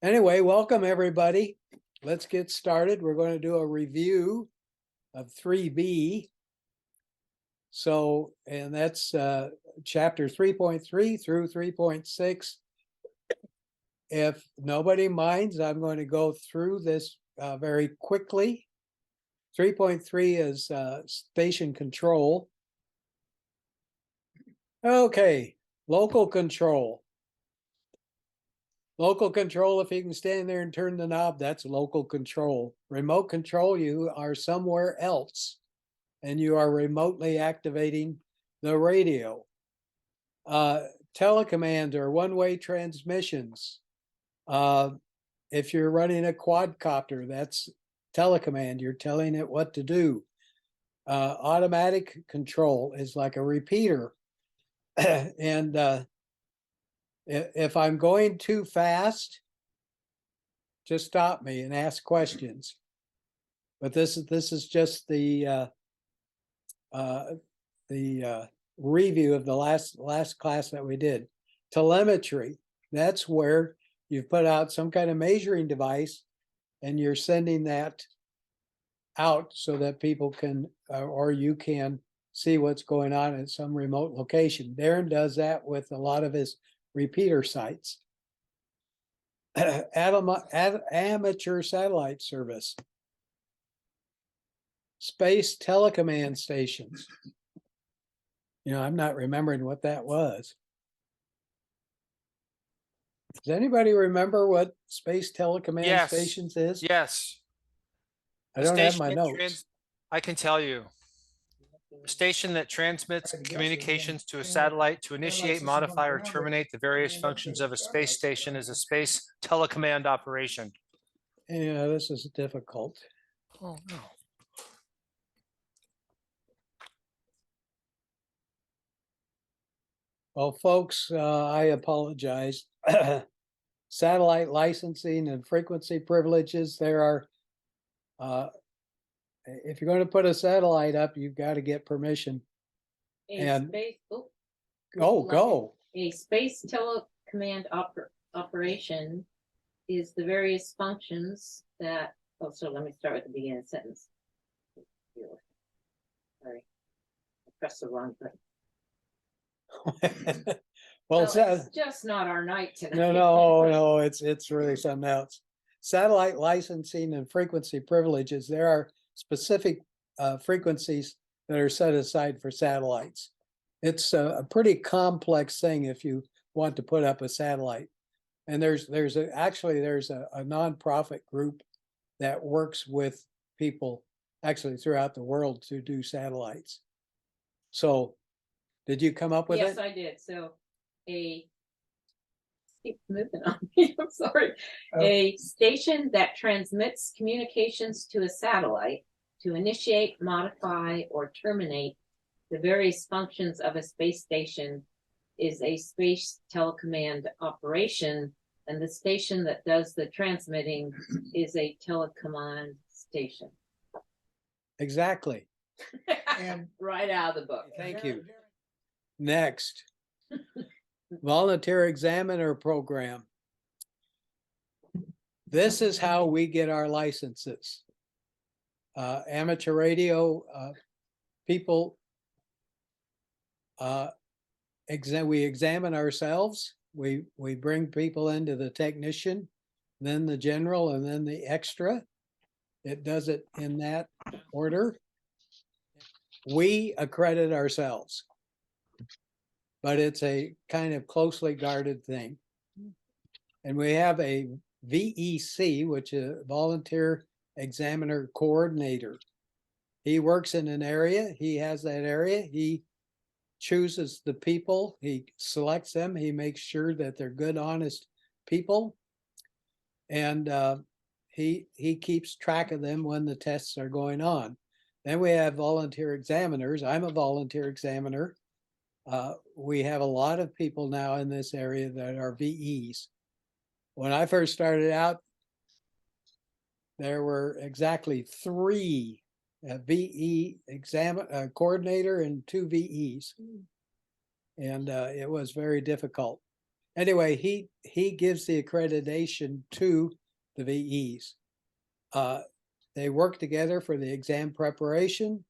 Anyway, welcome everybody. Let's get started. We're going to do a review of 3B. So, and that's chapter 3.3 through 3.6. If nobody minds, I'm going to go through this very quickly. 3.3 is station control. Okay, local control. Local control, if you can stand there and turn the knob, that's local control. Remote control, you are somewhere else and you are remotely activating the radio. Telecommand or one-way transmissions. If you're running a quadcopter, that's telecommand. You're telling it what to do. Automatic control is like a repeater. And if I'm going too fast, just stop me and ask questions. But this is just the review of the last class that we did. Telemetry, that's where you've put out some kind of measuring device and you're sending that out so that people can, or you can see what's going on at some remote location. Daron does that with a lot of his repeater sites. Amateur satellite service. Space telecommand stations. You know, I'm not remembering what that was. Does anybody remember what space telecommand stations is? Yes. I don't have my notes. I can tell you. A station that transmits communications to a satellite to initiate, modify, or terminate the various functions of a space station is a space telecommand operation. Yeah, this is difficult. Oh, no. Well, folks, I apologize. Satellite licensing and frequency privileges. There are, if you're going to put a satellite up, you've got to get permission. A space telecommand operation is the various functions that, so let me start with the beginning of the sentence. Sorry, I pressed the wrong button. Well, it's just not our night tonight. No, it's really something else. Satellite licensing and frequency privileges. There are specific frequencies that are set aside for satellites. It's a pretty complex thing if you want to put up a satellite. And there's actually a nonprofit group that works with people actually throughout the world to do satellites. So did you come up with it? Yes, I did. So keep moving on me. I'm sorry. Oh. A station that transmits communications to a satellite to initiate, modify, or terminate the various functions of a space station is a space telecommand operation, and the station that does the transmitting is a telecommand station. Exactly. And right out of the book. Thank you. Next. Volunteer Examiner Program. This is how we get our licenses. Amateur radio people, we examine ourselves. We bring people into the technician, then the general, and then the extra. It does it in that order. We accredit ourselves, but it's a kind of closely guarded thing. And we have a VEC, which is a Volunteer Examiner Coordinator. He works in an area, he has that area, he chooses the people, he selects them, he makes sure that they're good, honest people. And he keeps track of them when the tests are going on. Then we have volunteer examiners. I'm a volunteer examiner. We have a lot of people now in this area that are VEs. When I first started out, there were exactly 3 VE coordinator and 2 VEs. And it was very difficult. anyway, he gives the accreditation to the VEs. They work together for the exam preparation.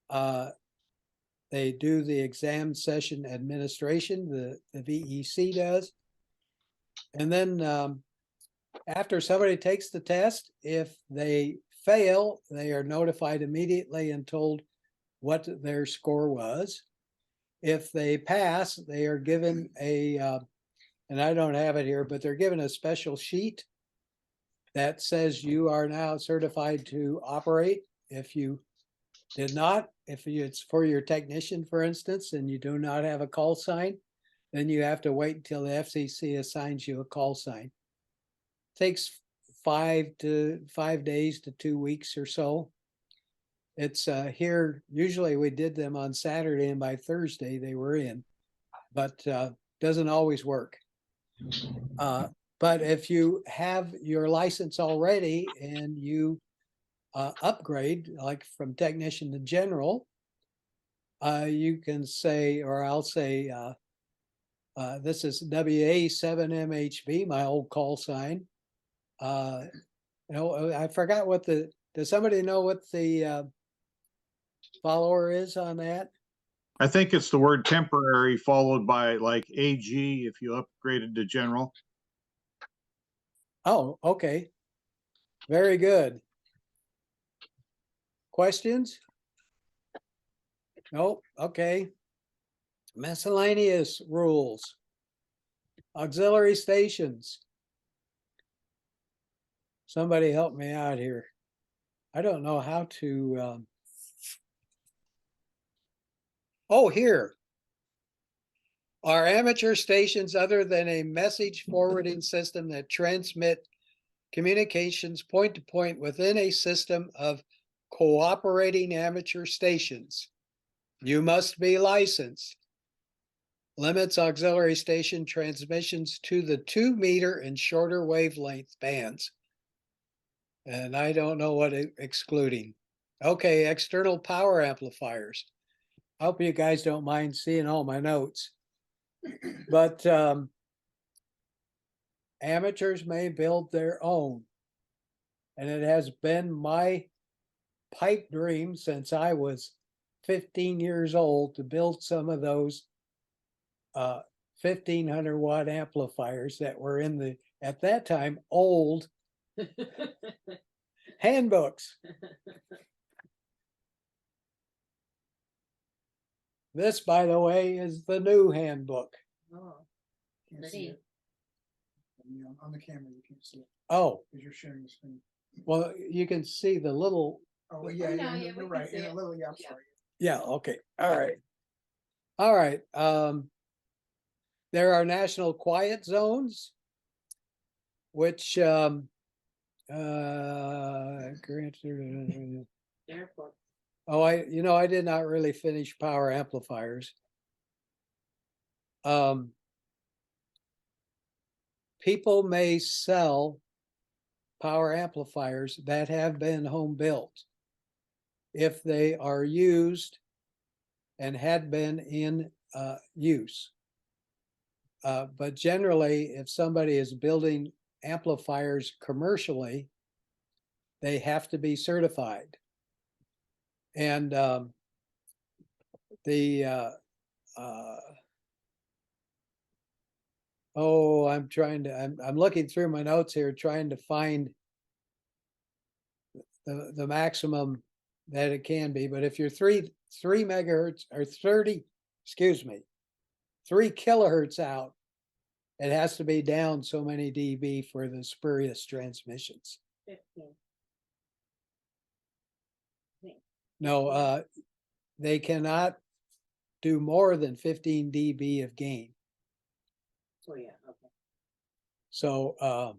They do the exam session administration, the VEC does. And then after somebody takes the test, if they fail, they are notified immediately and told what their score was. If they pass, they are given a, and I don't have it here, but they're given a special sheet that says you are now certified to operate. If you did not, if it's for your technician, for instance, and you do not have a call sign, then you have to wait until the FCC assigns you a call sign. Takes 5 days to 2 weeks or so. It's here, usually we did them on Saturday and by Thursday they were in, but doesn't always work. But if you have your license already and you upgrade, like from technician to general, you can say, or I'll say, this is WA7MHB, my old call sign. I forgot what does somebody know what the follower is on that? I think it's the word temporary followed by like AG if you upgraded to general. Oh, okay. Very good. Questions? Nope. Okay. Miscellaneous rules. Auxiliary stations. Somebody help me out here. I don't know how to. Oh, here. Are amateur stations other than a message forwarding system that transmit communications point to point within a system of cooperating amateur stations? You must be licensed. Limits auxiliary station transmissions to the 2-meter and shorter wavelength bands. And I don't know what excluding. Okay, external power amplifiers. I hope you guys don't mind seeing all my notes. But amateurs may build their own. And it has been my pipe dream since I was 15 years old to build some of those 1500 watt amplifiers that were in the, at that time, old handbooks. This, by the way, is the new handbook. Oh, Can't see pretty. it. On the camera, you can't see it Oh, because you're sharing the screen. well, you can see the little, Oh, Oh, yeah, no, yeah, yeah, we you're can right. see In a it. little, yeah, I'm Yeah. sorry. yeah, okay, all right. All right, there are national quiet zones, which Airport. oh, I did not really finish power amplifiers. People may sell power amplifiers that have been home built if they are used and had been in use. But generally, if somebody is building amplifiers commercially, they have to be certified. And oh, I'm looking through my notes here, trying to find the maximum that it can be. But if you're 3 megahertz or 3 kilohertz out, it has to be down so many dB for the spurious transmissions. 15. No, they cannot do more than 15 dB of gain. Oh, yeah, okay. So,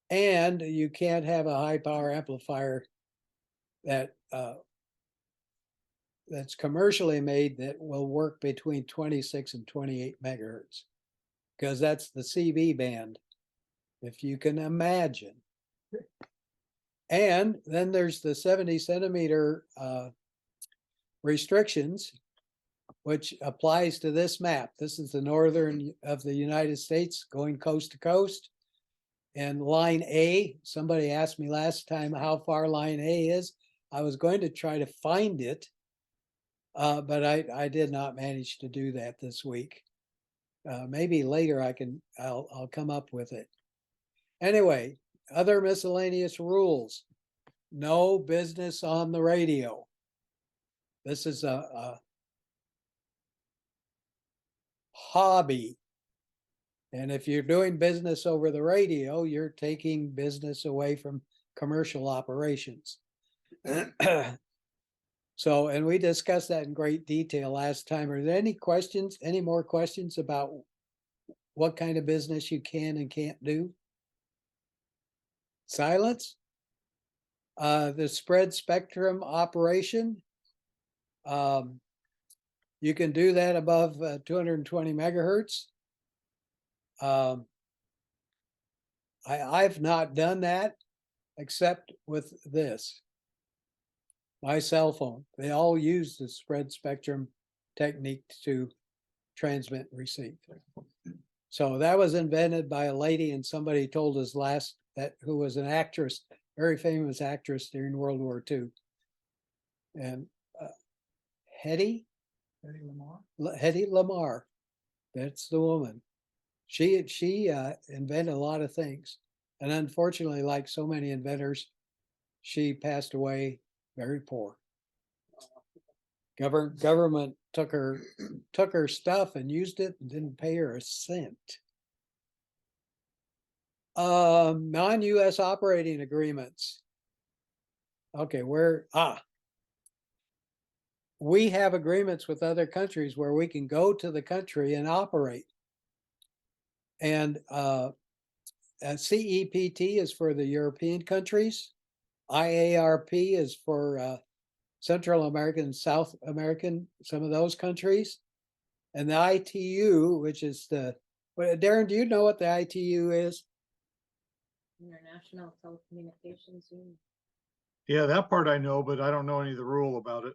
and you can't have a high power amplifier that that's commercially made that will work between 26 and 28 megahertz, because that's the CB band, if you can imagine. And then there's the 70 centimeter restrictions, which applies to this map. This is the northern of the United States going coast to coast. And line A, somebody asked me last time how far line A is. I was going to try to find it, but I did not manage to do that this week. Maybe later I'll come up with it. Anyway, other miscellaneous rules. No business on the radio. This is a hobby. And if you're doing business over the radio, you're taking business away from commercial operations. So, and we discussed that in great detail last time. Are there any questions, any more questions about what kind of business you can and can't do? Silence? The spread spectrum operation. You can do that above 220 megahertz. I've not done that except with this. My cell phone. They all use the spread spectrum technique to transmit and receive. So that was invented by a lady, and somebody told us who was an actress, very famous actress during World War II. And Hedy Lamarr, that's the woman. She invented a lot of things, and unfortunately, like so many inventors, she passed away very poor. Government took her stuff and used it and didn't pay her a cent. Non-US operating agreements. Okay, we have agreements with other countries where we can go to the country and operate. And CEPT is for the European countries. IARP is for Central American, South American, some of those countries. And the ITU, which is Daron, do you know what the ITU is? International Telecommunications Union. Yeah, that part I know, but I don't know any of the rule about it.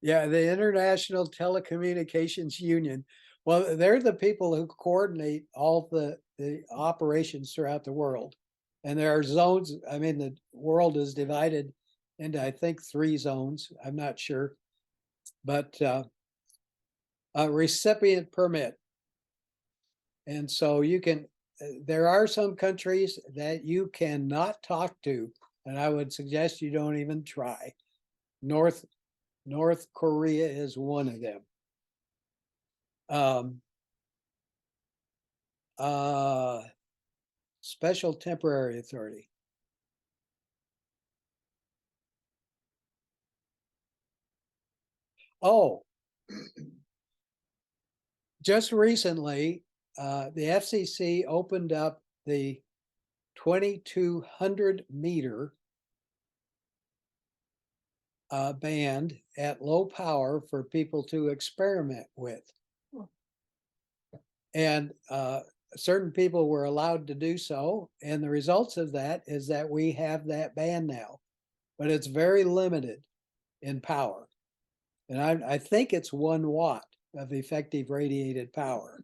Yeah, the International Telecommunications Union. Well, they're the people who coordinate all the operations throughout the world. And there are zones. I mean, the world is divided into, I think, 3 zones. I'm not sure. But a recipient permit. And so there are some countries that you cannot talk to, and I would suggest you don't even try. North Korea is one of them. Special temporary authority. Oh, just recently, the FCC opened up the 2200 meter band at low power for people to experiment with. And certain people were allowed to do so. And the results of that is that we have that band now, but it's very limited in power. And I think it's 1 watt of effective radiated power.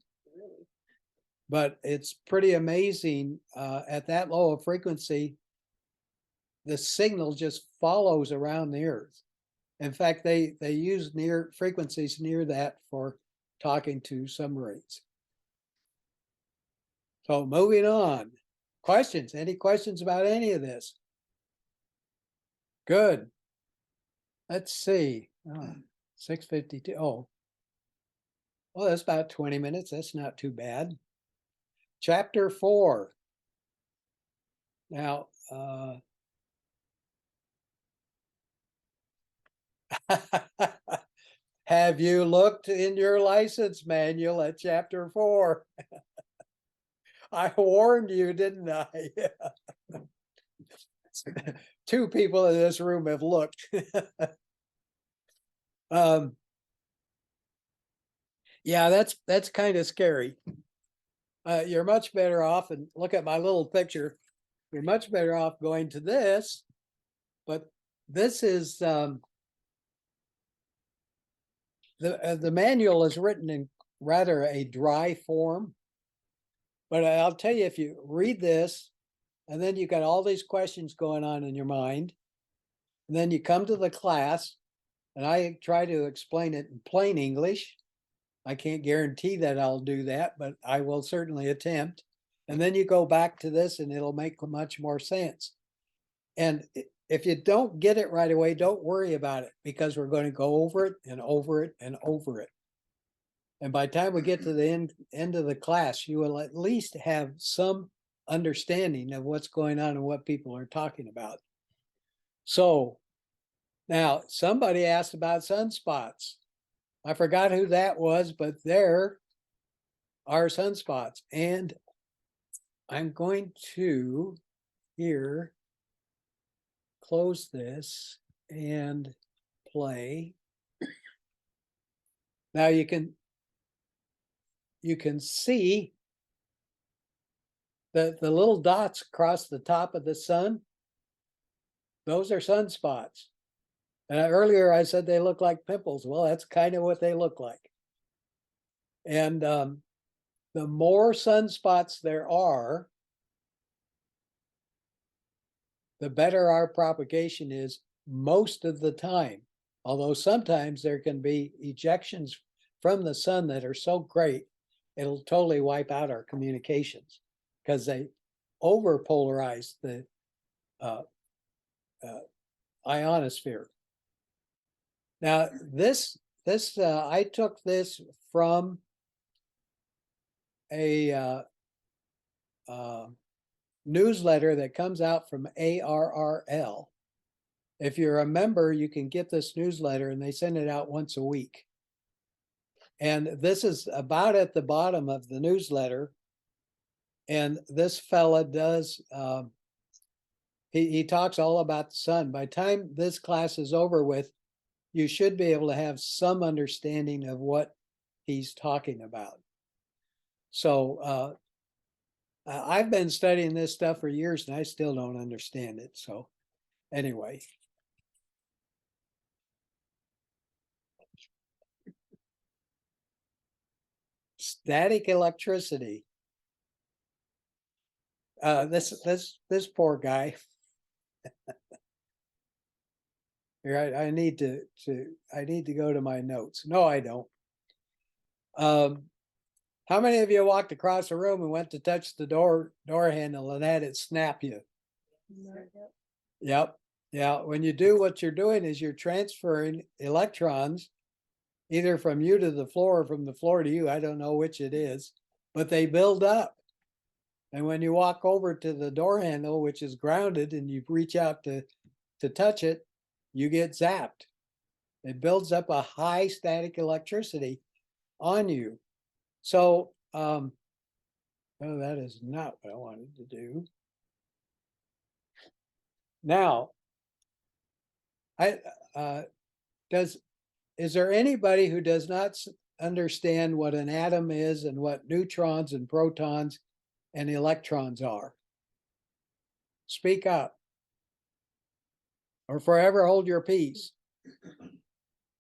But it's pretty amazing at that low a frequency, the signal just follows around the earth. In fact, they use near frequencies near that for talking to submarines. So moving on. Questions? Any questions about any of this? Good. Let's see. 6:52. Oh, well, that's about 20 minutes. That's not too bad. Chapter 4. Now, have you looked in your license manual at chapter 4? I warned you, didn't I? 2 people in this room have looked. Yeah, that's kind of scary. You're much better off, and look at my little picture. You're much better off going to this, but this is the manual is written in rather a dry form. But I'll tell you, if you read this, and then you got all these questions going on in your mind, and then you come to the class, and I try to explain it in plain English. I can't guarantee that I'll do that, but I will certainly attempt. And then you go back to this and it'll make much more sense. And if you don't get it right away, don't worry about it, because we're going to go over it and over it and over it. And by the time we get to the end of the class, you will at least have some understanding of what's going on and what people are talking about. So now somebody asked about sunspots. I forgot who that was, but there are sunspots. And I'm going to here close this and play. Now you can see the little dots across the top of the sun. Those are sunspots. And earlier I said they look like pimples. Well, that's kind of what they look like. And the more sunspots there are, the better our propagation is most of the time. Although sometimes there can be ejections from the sun that are so great, it'll totally wipe out our communications because they overpolarize the ionosphere. Now, I took this from a newsletter that comes out from ARRL. If you're a member, you can get this newsletter, and they send it out once a week. And this is about at the bottom of the newsletter. And this fella does, he talks all about the sun. By the time this class is over with, you should be able to have some understanding of what he's talking about. So I've been studying this stuff for years, and I still don't understand it. So anyway. Static electricity. This poor guy. Here, I need to go to my notes. No, I don't. How many of you walked across the room and went to touch the door handle and had it snap you? Yep. Yeah. When you do, what you're doing is you're transferring electrons either from you to the floor or from the floor to you. I don't know which it is, but they build up. And when you walk over to the door handle, which is grounded, and you reach out to touch it, you get zapped. It builds up a high static electricity on you. So, no, that is not what I wanted to do. Now, is there anybody who does not understand what an atom is and what neutrons and protons and electrons are? Speak up, or forever hold your peace.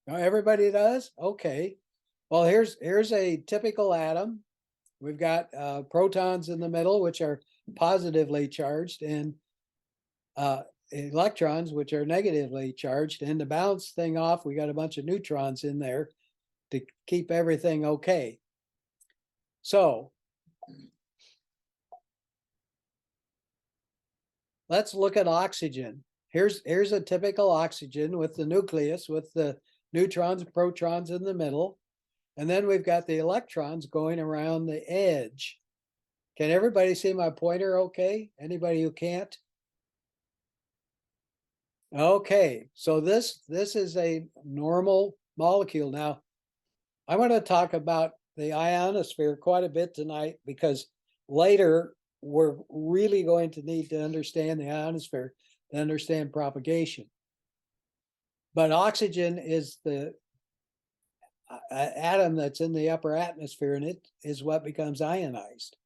Everybody does? Okay. Well, here's a typical atom. We've got protons in the middle, which are positively charged, and electrons, which are negatively charged. And to balance thing off, we got a bunch of neutrons in there to keep everything okay. So let's look at oxygen. Here's a typical oxygen with the nucleus, with the neutrons and protons in the middle. And then we've got the electrons going around the edge. Can everybody see my pointer okay? Anybody who can't? Okay, so this is a normal molecule. Now, I want to talk about the ionosphere quite a bit tonight, because later we're really going to need to understand the ionosphere to understand propagation. But oxygen is the atom that's in the upper atmosphere, and it is what becomes ionized.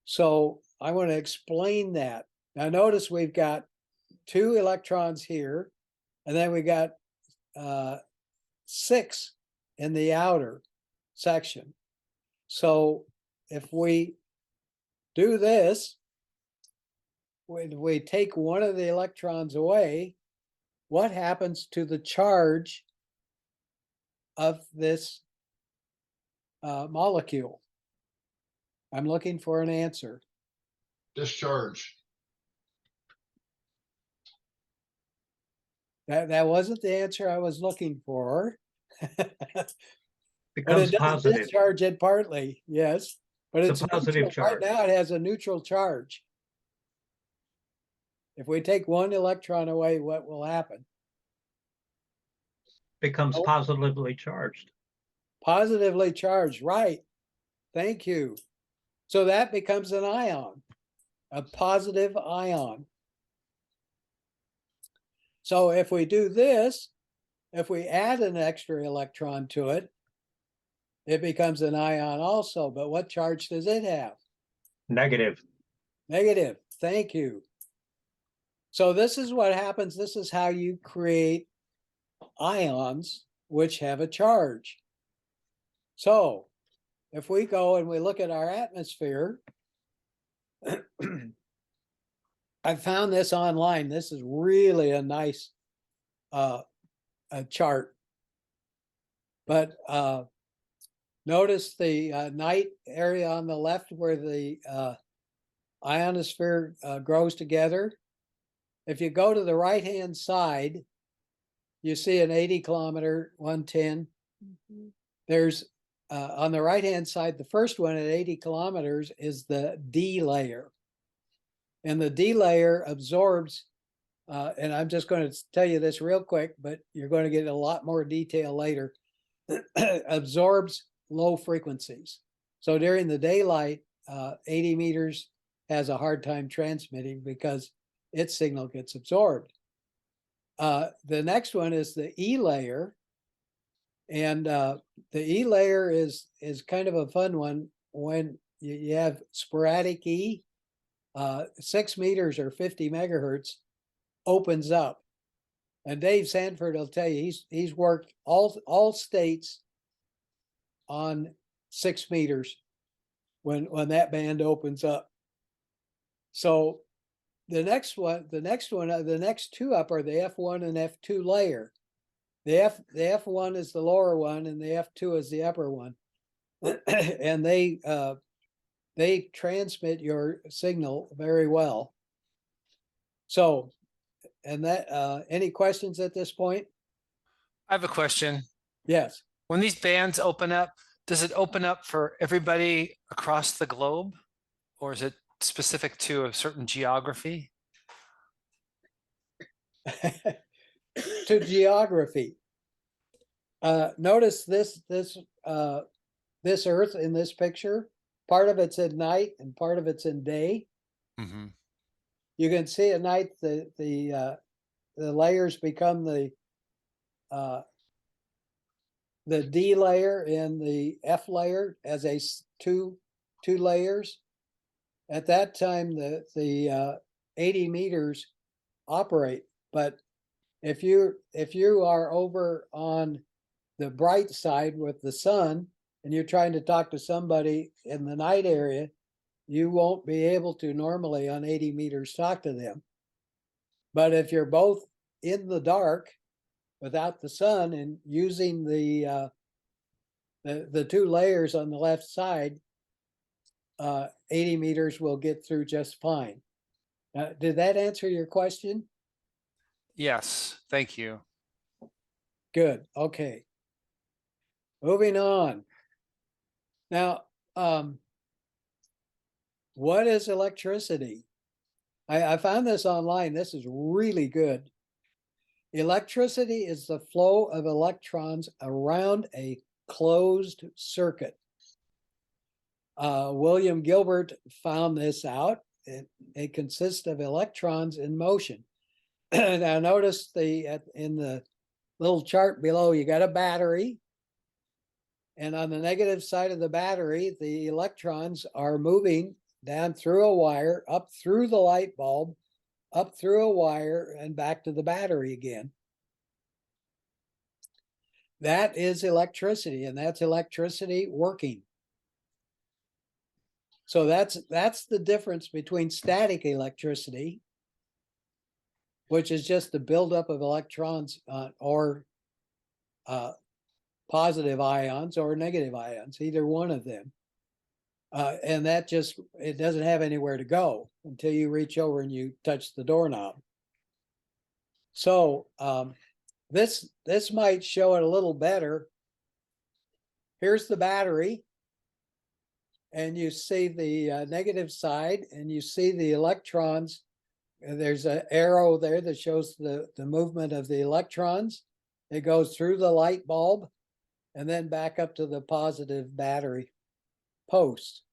So I want to explain that. Now notice we've got 2 electrons here, and then we got 6 in the outer section. So if we do this, when we take one of the electrons away, what happens to the charge of this molecule? I'm looking for an answer. Discharge. That wasn't the answer I was looking for. But Becomes it does positive. discharge it partly, yes. But It's it's a positive neutral. Right charge. now it has a neutral charge. If we take one electron away, what will happen? Becomes Oh. positively charged. Positively charged, right? Thank you. So that becomes an ion, a positive ion. So if we do this, if we add an extra electron to it, it becomes an ion also. But what charge does it have? Negative. Negative. Thank you. So this is what happens. This is how you create ions which have a charge. So if we go and we look at our atmosphere, I found this online. This is really a nice a chart. But notice the night area on the left where the ionosphere grows together. If you go to the right-hand side, you see an 80-kilometer 110. There's on the right-hand side, the first one at 80 kilometers is the D layer. And the D layer absorbs, and I'm just going to tell you this real quick, but you're going to get a lot more detail later, absorbs low frequencies. So during the daylight, 80 meters has a hard time transmitting because its signal gets absorbed. The next one is the E layer. And the E layer is kind of a fun one when you have sporadic E, 6 meters or 50 megahertz opens up. And Dave Sanford will tell you he's worked all states on 6 meters when that band opens up. So the next two up are the F1 and F2 layer. The F1 is the lower one and the F2 is the upper one. And they transmit your signal very well. So, and that any questions at this point? I have a question. Yes. When these bands open up, does it open up for everybody across the globe, or is it specific to a certain geography? To geography. Notice this Earth in this picture. Part of it's at night and part of it's in day. Mm-hmm. You can see at night the layers become the D layer and the F layer as two layers. At that time, the 80 meters operate. But if you are over on the bright side with the sun and you're trying to talk to somebody in the night area, you won't be able to normally on 80 meters talk to them. But if you're both in the dark without the sun and using the two layers on the left side, 80 meters will get through just fine. Did that answer your question? Yes, thank you. Good. Okay. Moving on. Now, what is electricity? I found this online. This is really good. Electricity is the flow of electrons around a closed circuit. William Gilbert found this out. It consists of electrons in motion. Now notice in the little chart below, you got a battery. And on the negative side of the battery, the electrons are moving down through a wire, up through the light bulb, up through a wire, and back to the battery again. that is electricity, and that's electricity working. So that's the difference between static electricity, which is just the buildup of electrons or positive ions or negative ions, either one of them. And that just, it doesn't have anywhere to go until you reach over and you touch the doorknob. So this might show it a little better. Here's the battery. And you see the negative side, and you see the electrons. There's an arrow there that shows the movement of the electrons. It goes through the light bulb and then back up to the positive battery post.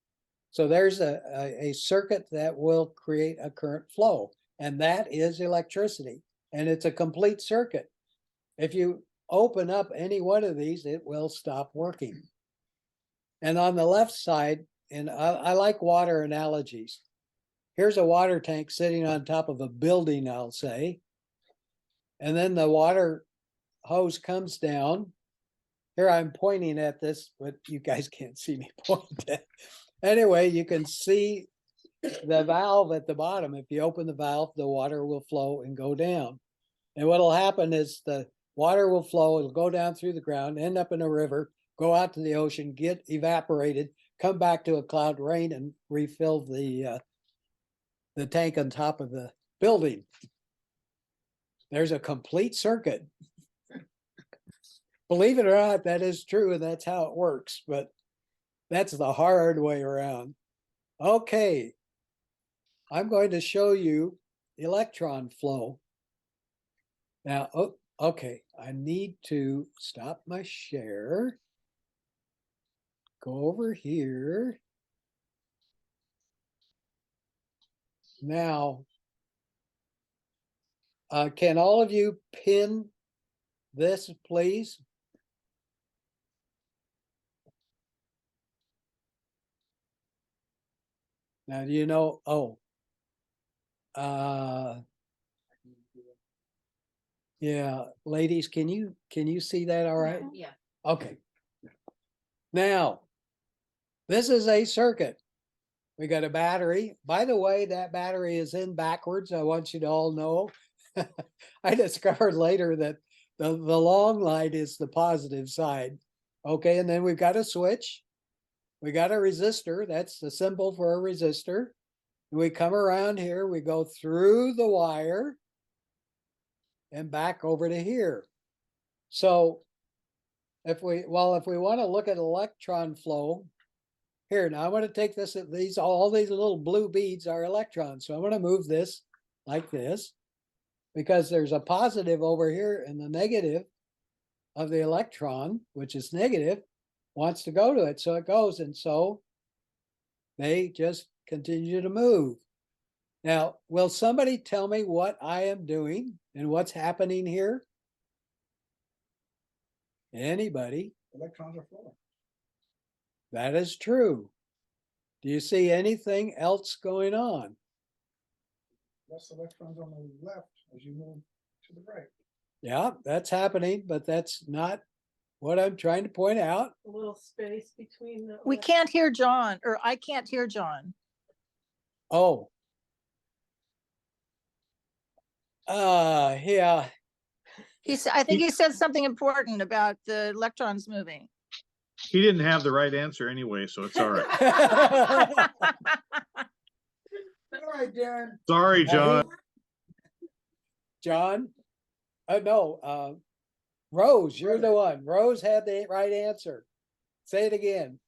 So there's a circuit that will create a current flow, and that is electricity, and it's a complete circuit. If you open up any one of these, it will stop working. And on the left side, and I like water analogies. Here's a water tank sitting on top of a building, I'll say. And then the water hose comes down. Here I'm pointing at this, but you guys can't see me point at. Anyway, you can see the valve at the bottom. If you open the valve, the water will flow and go down. And what'll happen is the water will flow, it'll go down through the ground, end up in a river, go out to the ocean, get evaporated, come back to a cloud, rain, and refill the tank on top of the building. There's a complete circuit. Believe it or not, that is true, and that's how it works, but that's the hard way around. Okay, I'm going to show you electron flow. Now, okay, I need to stop my share. Go over here. Now, can all of you pin this, please? Now, do you know, yeah, ladies, can you see that all right? Yeah. Okay. Now, this is a circuit. We got a battery. By the way, that battery is in backwards. I want you to all know. I discovered later that the long light is the positive side. Okay, and then we've got a switch. We got a resistor. That's the symbol for a resistor. We come around here, we go through the wire and back over to here. So if we want to look at electron flow, here, now I'm going to take this, all these little blue beads are electrons. So I'm going to move this like this, because there's a positive over here and the negative of the electron, which is negative, wants to go to it. So it goes, and so they just continue to move. Now, will somebody tell me what I am doing and what's happening here? Anybody? Electrons are flowing. That is true. Do you see anything else going on? Less electrons on the left as you move to the right. Yeah, that's happening, but that's not what I'm trying to point out. A little space between the. We can't hear John, or I can't hear John. Oh. Yeah. I think he said something important about the electrons moving. He didn't have the right answer anyway, so it's all right. All right, Darren. Sorry, John. John? No, Rose, you're the one. Rose had the right answer. Say it again.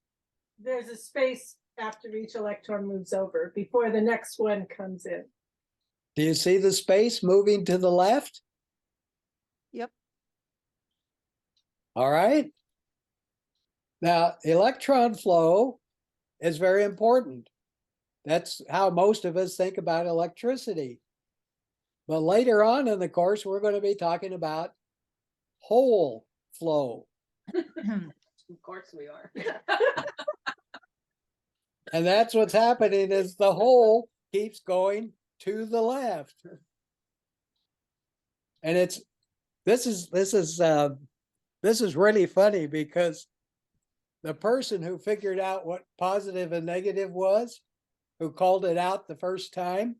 There's a space after each electron moves over before the next one comes in. Do you see the space moving to the left? Yep. All right. Now, electron flow is very important. That's how most of us think about electricity. But later on in the course, we're going to be talking about hole flow. Of course we are. And that's what's happening is the hole keeps going to the left. And this is this is really funny because the person who figured out what positive and negative was, who called it out the first time,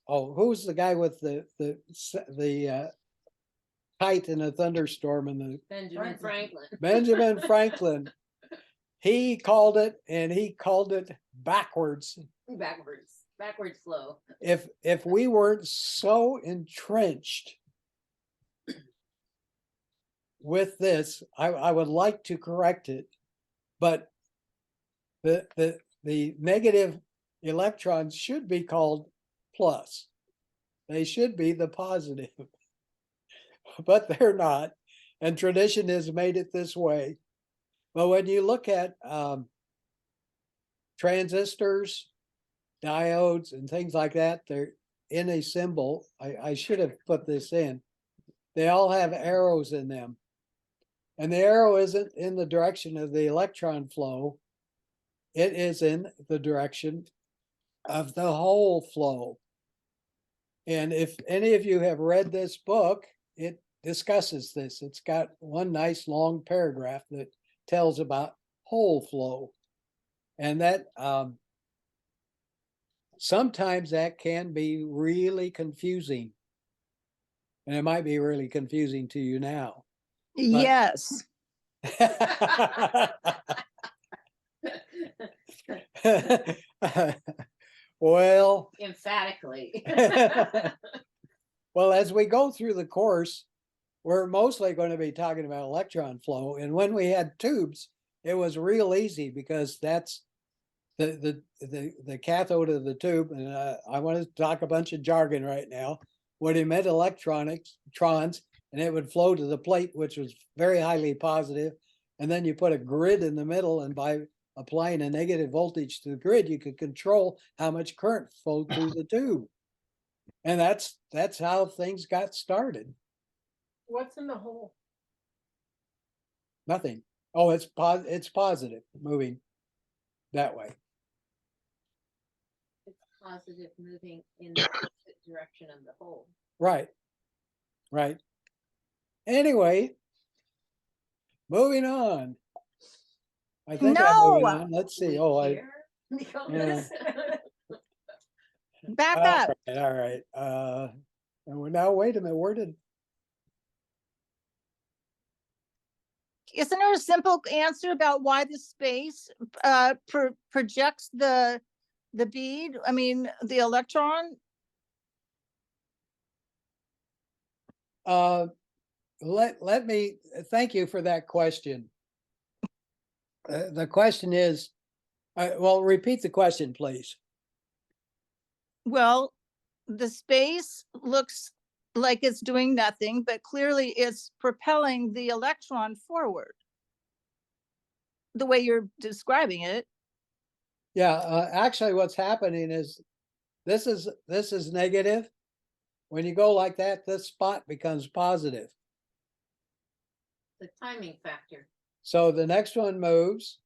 who's the guy with the kite in a thunderstorm and the Benjamin Franklin. Benjamin Franklin. He called it, and he called it backwards. Backwards flow. If we weren't so entrenched with this, I would like to correct it, but the negative electrons should be called plus. They should be the positive, but they're not. And tradition has made it this way. But when you look at transistors, diodes, and things like that, they're in a symbol. I should have put this in. They all have arrows in them. And the arrow isn't in the direction of the electron flow. It is in the direction of the hole flow. And if any of you have read this book, it discusses this. It's got one nice long paragraph that tells about hole flow. And that sometimes that can be really confusing. And it might be really confusing to you now. Yes. Well, Emphatically. well, as we go through the course, we're mostly going to be talking about electron flow. And when we had tubes, it was real easy because that's the cathode of the tube. And I want to talk a bunch of jargon right now. Would emit electrons, and it would flow to the plate, which was very highly positive. And then you put a grid in the middle, and by applying a negative voltage to the grid, you could control how much current flowed through the tube. And that's how things got started. What's in the hole? Nothing. Oh, it's positive, moving that way. It's positive moving in the opposite direction of the hole. Right. Right. Anyway, moving on. I think I'm moving on. Let's see. Oh, Here, Nicholas. Back up. all right. And we're now, wait a minute, where did, Isn't there a simple answer about why the space projects the bead? I mean, the electron? let me, thank you for that question. The question is, well, repeat the question, please. Well, the space looks like it's doing nothing, but clearly it's propelling the electron forward. The way you're describing it. Yeah, actually what's happening is this is negative. When you go like that, this spot becomes positive. The timing factor. So the next one moves,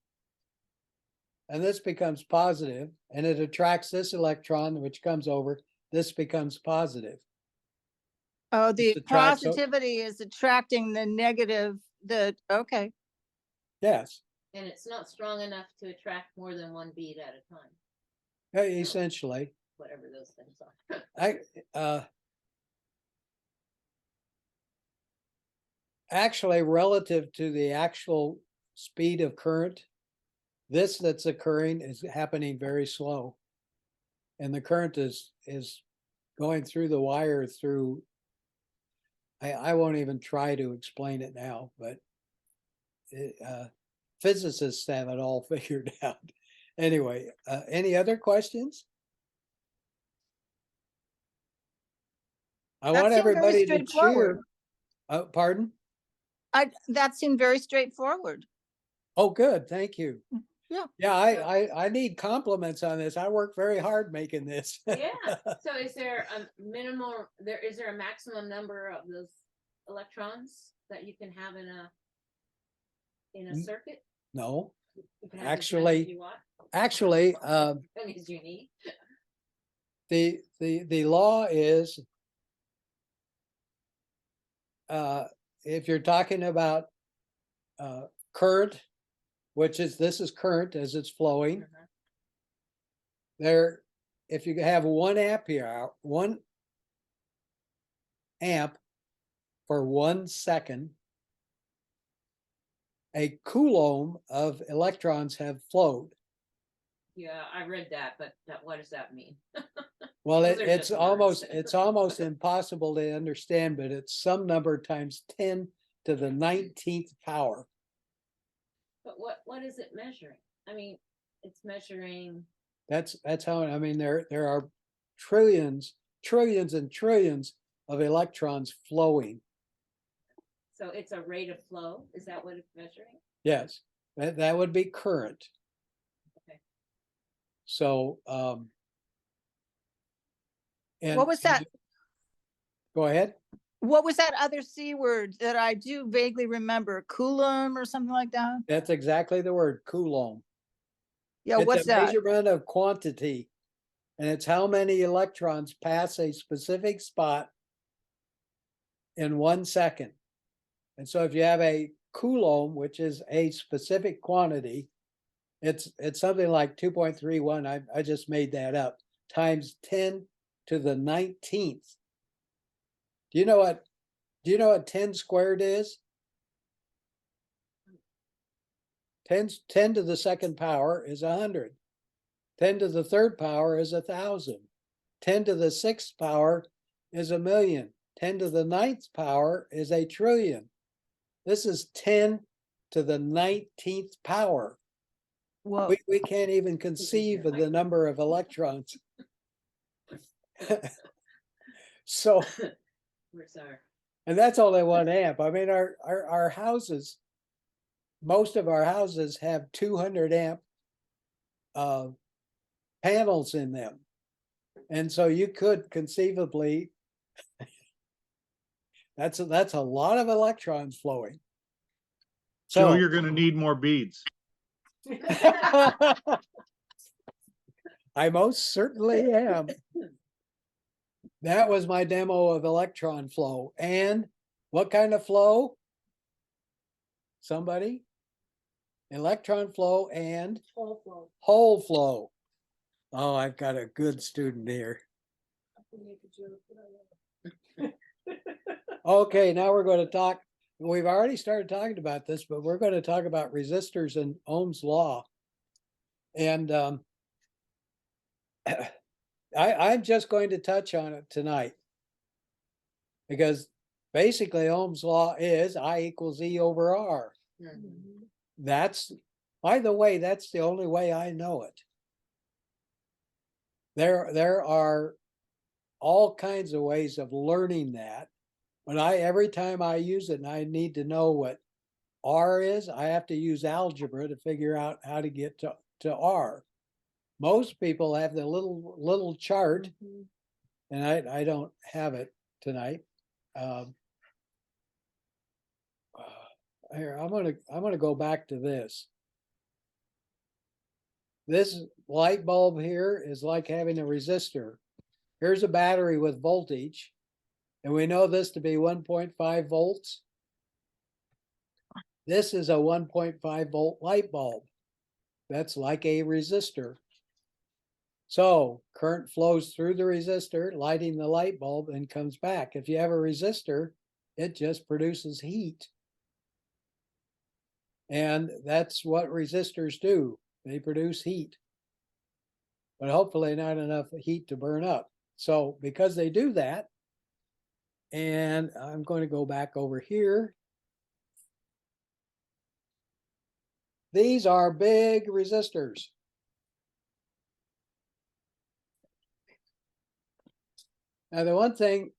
and this becomes positive, and it attracts this electron, which comes over. This becomes positive. Oh, the It attracts- positivity is attracting the negative, okay. Yes, And it's not strong enough to attract more than one bead at a time, essentially. whatever those things are. Actually, relative to the actual speed of current, this that's occurring is happening very slow. And the current is going through the wire through, I won't even try to explain it now, but physicists have it all figured out. Anyway, any other questions? I That want seemed very everybody to cheer. straightforward. Pardon? That seemed very straightforward. Oh, good. Thank you. Yeah. Yeah, I need compliments on this. I work very hard making this. Yeah. So is there a minimal, is there a maximum number of those electrons that you can have in a circuit? No, You can have as many as you want, actually, as many as you need. the law is if you're talking about current, which is, this is current as it's flowing. Uh-huh. There, if you have 1 amp for 1 second, a coulomb of electrons have flowed. Yeah, I read that, but what does that mean? Well, Those are it's just almost, words. it's almost impossible to understand, but it's some number times 10 to the 19th power. But what is it measuring? I mean, it's measuring, That's how, I mean, there are trillions and trillions of electrons flowing. so it's a rate of flow, is that what it's measuring? Yes, that would be current. Okay. So, and What was that? Go ahead. What was that other C word that I do vaguely remember? Coulomb or something like that? That's exactly the word, coulomb. Yeah, It's what's a that? measurement of quantity, and it's how many electrons pass a specific spot in 1 second. And so if you have a coulomb, which is a specific quantity, it's something like 2.31. I just made that up, times 10 to the 19th. Do you know what 10 squared is? 10 to the second power is 100. 10 to the third power is 1,000. 10 to the sixth power is 1,000,000. 10 to the ninth power is 1,000,000,000,000. This is 10 to the 19th power. Whoa. We can't even conceive of the number of electrons. So, We're sorry. and that's only 1 amp. I mean, our houses, most of our houses have 200 amp panels in them. And so you could conceivably, that's a lot of electrons flowing. Joe, So you're gonna need more beads. I most certainly am. That was my demo of electron flow. And what kind of flow? Somebody? Electron flow and Whole flow. hole flow. Oh, I've got a good student here. I can make a joke, but Okay, now we're going to talk. We've already started talking about this, but we're going to talk about resistors and Ohm's law. And I'm just going to touch on it tonight, because basically Ohm's law is I equals E over R. Mhm. That's, by the way, that's the only way I know it. There are all kinds of ways of learning that. But every time I use it and I need to know what R is, I have to use algebra to figure out how to get to R. Most people have the little chart, and I don't have it tonight. Here, I'm gonna go back to this. This light bulb here is like having a resistor. Here's a battery with voltage, and we know this to be 1.5 volts. This is a 1.5 volt light bulb. That's like a resistor. So current flows through the resistor, lighting the light bulb, and comes back. If you have a resistor, it just produces heat. And that's what resistors do. They produce heat, but hopefully not enough heat to burn up. So because they do that, and I'm going to go back over here. These are big resistors. Now the one thing,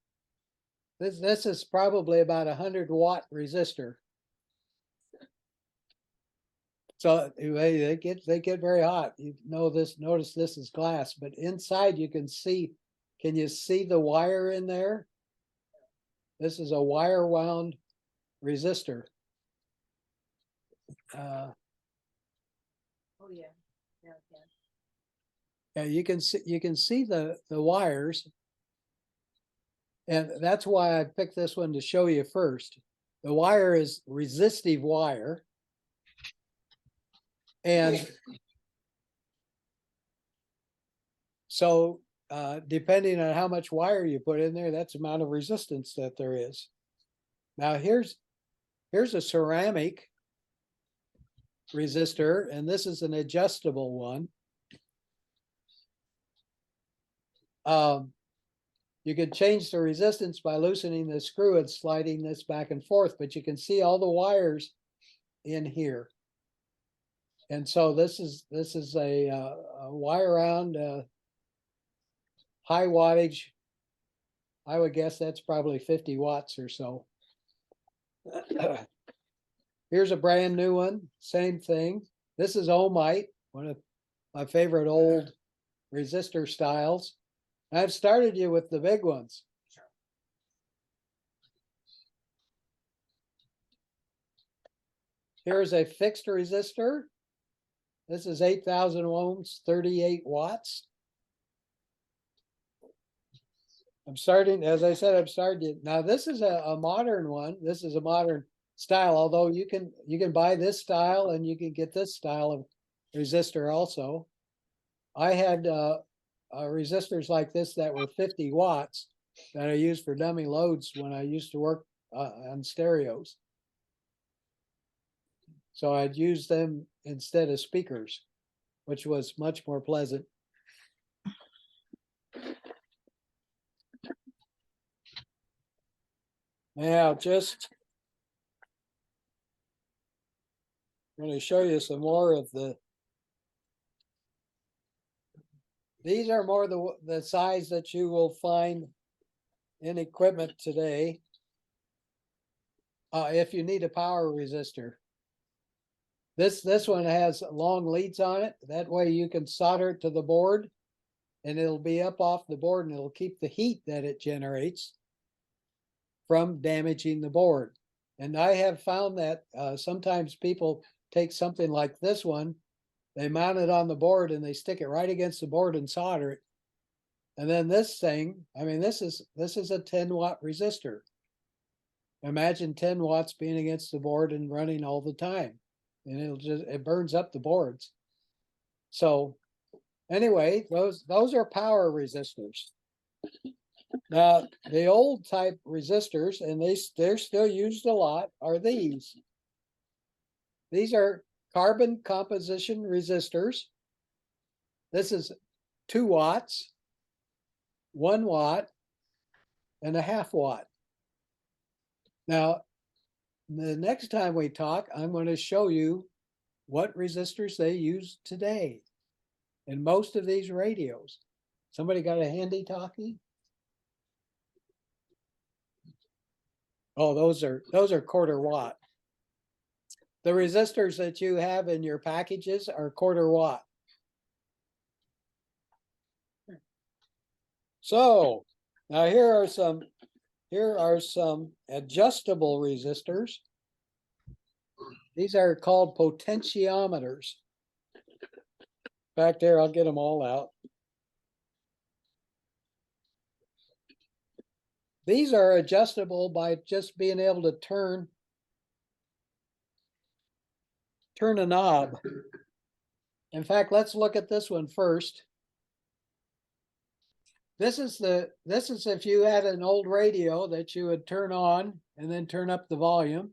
this is probably about 100-watt resistor. So they get very hot. You know this. Notice this is glass, but inside you can see. Can you see the wire in there? This is a wire wound resistor. Oh, yeah. Yeah, okay. Yeah, you can see the wires, and that's why I picked this one to show you first. the wire is resistive wire. And so depending on how much wire you put in there, that's the amount of resistance that there is. Now here's a ceramic resistor, and this is an adjustable one. You can change the resistance by loosening the screw and sliding this back and forth, but you can see all the wires in here. And so this is a wire round high wattage. I would guess that's probably 50 watts or so. Here's a brand new one, same thing. This is ohmite, one of my favorite old resistor styles. I've started you with the big ones. Here's a fixed resistor. This is 8,000 ohms, 38 watts. I'm starting, as I said, I'm starting. Now this is a modern one. This is a modern style, although you can buy this style and you can get this style of resistor also. I had resistors like this that were 50 watts that I used for dummy loads when I used to work on stereos. So I'd use them instead of speakers, which was much more pleasant. Now, just I'm going to show you some more of these are more the size that you will find in equipment today. If you need a power resistor. This one has long leads on it. That way you can solder it to the board and it'll be up off the board and it'll keep the heat that it generates from damaging the board. And I have found that sometimes people take something like this one, they mount it on the board and they stick it right against the board and solder it. And then this thing, I mean, this is a 10-watt resistor. Imagine 10 watts being against the board and running all the time. And it burns up the boards. So anyway, those are power resistors. Now, the old type resistors, and they're still used a lot, are these. These are carbon composition resistors. This is 2 watts, 1 watt, and a ½ watt. Now, the next time we talk, I'm going to show you what resistors they use today in most of these radios. Somebody got a handy talkie? Oh, those are 1/4 watt. The resistors that you have in your packages are 1/4 watt. So now here are some adjustable resistors. These are called potentiometers. Back there, I'll get them all out. These are adjustable by just being able to turn a knob. In fact, let's look at this one first. This is if you had an old radio that you would turn on and then turn up the volume.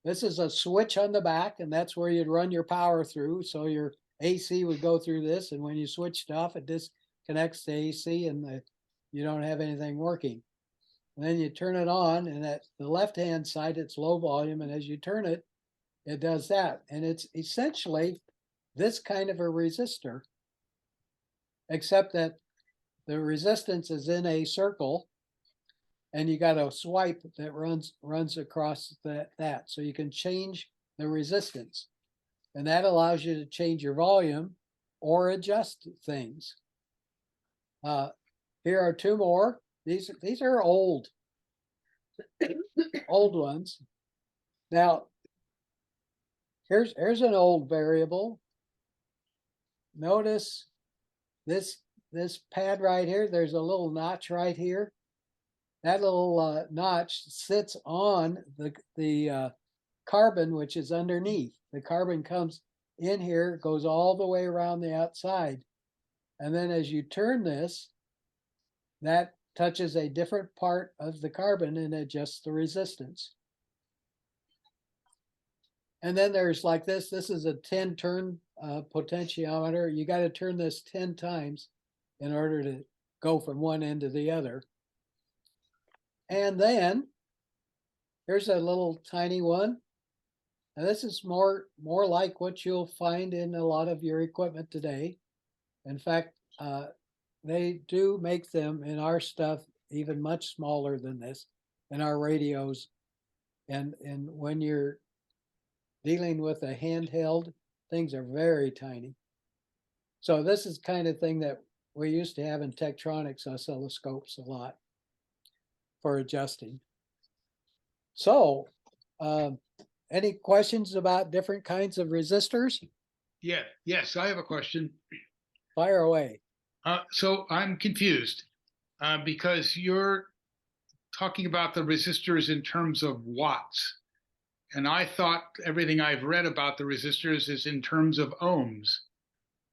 This is a switch on the back, and that's where you'd run your power through. So your AC would go through this, and when you switched off, it disconnects the AC and you don't have anything working. And then you turn it on, and at the left-hand side, it's low volume, and as you turn it, it does that. And it's essentially this kind of a resistor, except that the resistance is in a circle, and you got a swipe that runs across that. So you can change the resistance, and that allows you to change your volume or adjust things. Here are 2 more. These are old ones. Now, here's an old variable. Notice this pad right here. There's a little notch right here. that little notch sits on the carbon, which is underneath. The carbon comes in here, goes all the way around the outside. And then as you turn this, that touches a different part of the carbon and adjusts the resistance. And then there's like this is a 10 turn potentiometer. You got to turn this 10 times in order to go from one end to the other. And then here's a little tiny one. And this is more like what you'll find in a lot of your equipment today. In fact, they do make them in our stuff even much smaller than this in our radios. And when you're dealing with a handheld, things are very tiny. So this is kind of thing that we used to have in Tektronix oscilloscopes a lot for adjusting. So, any questions about different kinds of resistors? Yeah, yes, I have a question. Fire away. So I'm confused because you're talking about the resistors in terms of watts. And I thought everything I've read about the resistors is in terms of ohms.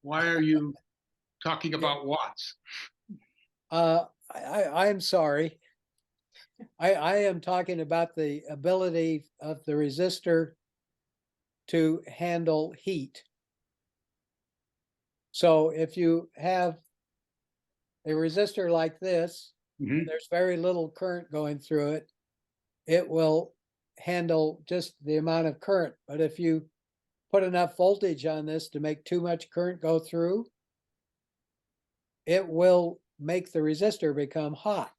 Why are you talking about watts? I'm sorry. I am talking about the ability of the resistor to handle heat. So if you have a resistor like this, there's very little current going through it, it will handle just the amount of current. But if you put enough voltage on this to make too much current go through, it will make the resistor become hot.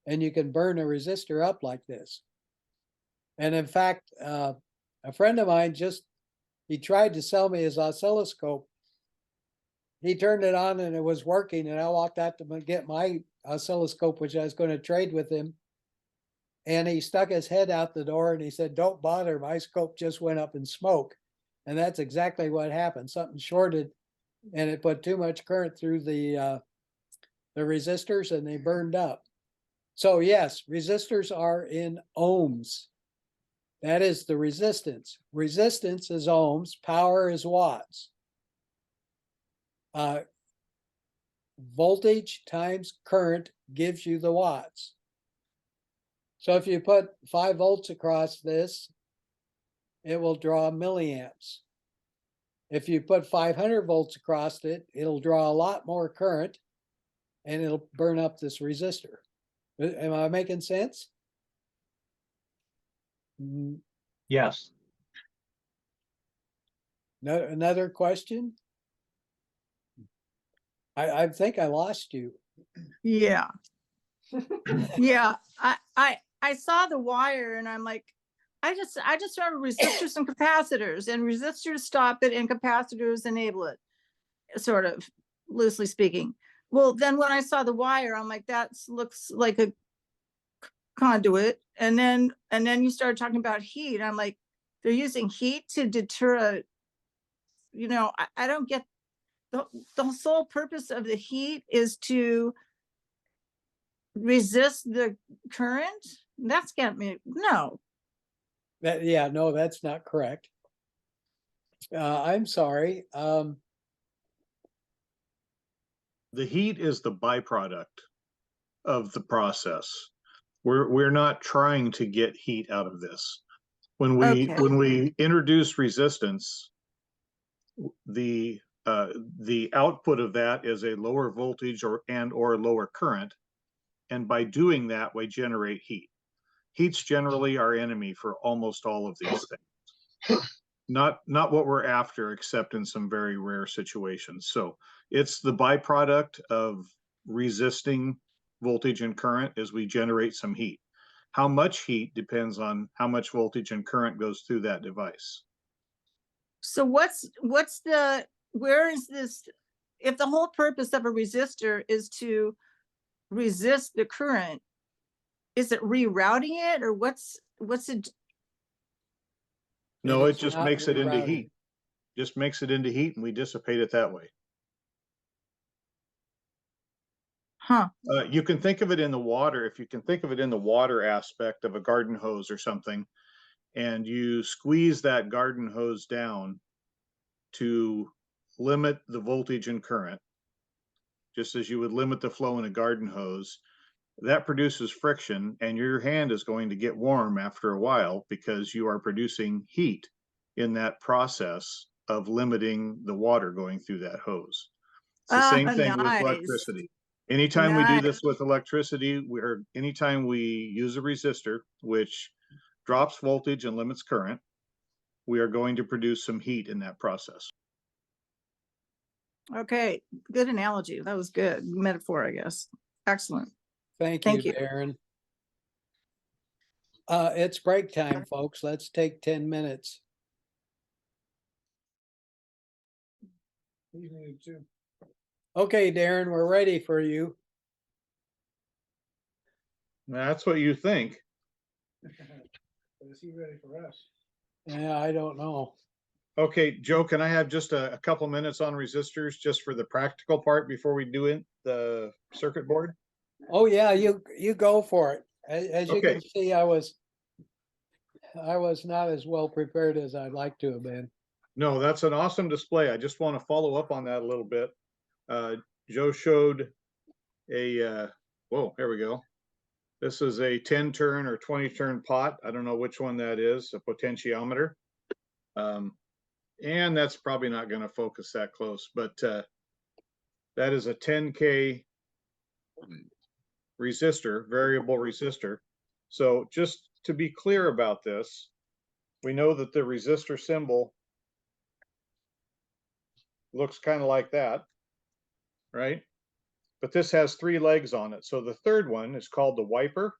And you can burn a resistor up like this. And in fact, a friend of mine he tried to sell me his oscilloscope. He turned it on and it was working, and I walked out to get my oscilloscope, which I was going to trade with him. And he stuck his head out the door and he said, "Don't bother, my scope just went up in smoke." And that's exactly what happened. Something shorted and it put too much current through the resistors and they burned up. So yes, resistors are in ohms. That is the resistance. Resistance is ohms, power is watts. Voltage times current gives you the watts. So if you put 5 volts across this, it will draw milliamps. If you put 500 volts across it, it'll draw a lot more current and it'll burn up this resistor. Am I making sense? Yes. No, another question? I think I lost you. Yeah. Yeah, I saw the wire and I'm like, I just remember resistors and capacitors, and resistors stop it and capacitors enable it, sort of loosely speaking. Well, then when I saw the wire, I'm like, that looks like a conduit. And then you started talking about heat. I'm like, they're using heat to deter, I don't get the sole purpose of the heat is to resist the current. That's got me, no. No, that's not correct. I'm sorry. The heat is the byproduct of the process. We're not trying to get heat out of this. When we introduce resistance, the output of that is a lower voltage or lower current, and by doing that, we generate heat. Heat's generally our enemy for almost all of these things. Not what we're after, except in some very rare situations. So it's the byproduct of resisting voltage and current as we generate some heat. How much heat depends on how much voltage and current goes through that device. So where is this, if the whole purpose of a resistor is to resist the current, is it rerouting it, or what's it? No, it It's just not makes it into rerouting. heat. Just makes it into heat and we dissipate it that way. Huh. You can think of it in the water. If you can think of it in the water aspect of a garden hose or something, and you squeeze that garden hose down to limit the voltage and current, just as you would limit the flow in a garden hose, that produces friction, and your hand is going to get warm after a while because you are producing heat in that process of limiting the water going through that hose. It's the same thing with Nice. electricity. Anytime we do this with electricity, anytime we use a resistor, which drops voltage and limits current, we are going to produce some heat in that process. Okay, good analogy. That was good. Metaphor, I guess. Excellent. Thank Thank you, you. Daron. It's break time, folks. Let's take 10 minutes. He's muted too. Okay, Daron, we're ready for you. That's what you think. But is he ready for us? Yeah, I don't know. Okay, Joe, can I have just a couple minutes on resistors just for the practical part before we do the circuit board? Oh yeah, you go for it. As you Okay. can see, I was not as well prepared as I'd like to have been. No, that's an awesome display. I just want to follow up on that a little bit. Joe showed whoa, here we go. This is a 10 turn or 20 turn pot. I don't know which one that is, a potentiometer. And that's probably not going to focus that close, but that is a 10K resistor, variable resistor. So just to be clear about this, we know that the resistor symbol looks kind of like that, right? But this has 3 legs on it. So the third one is called the wiper,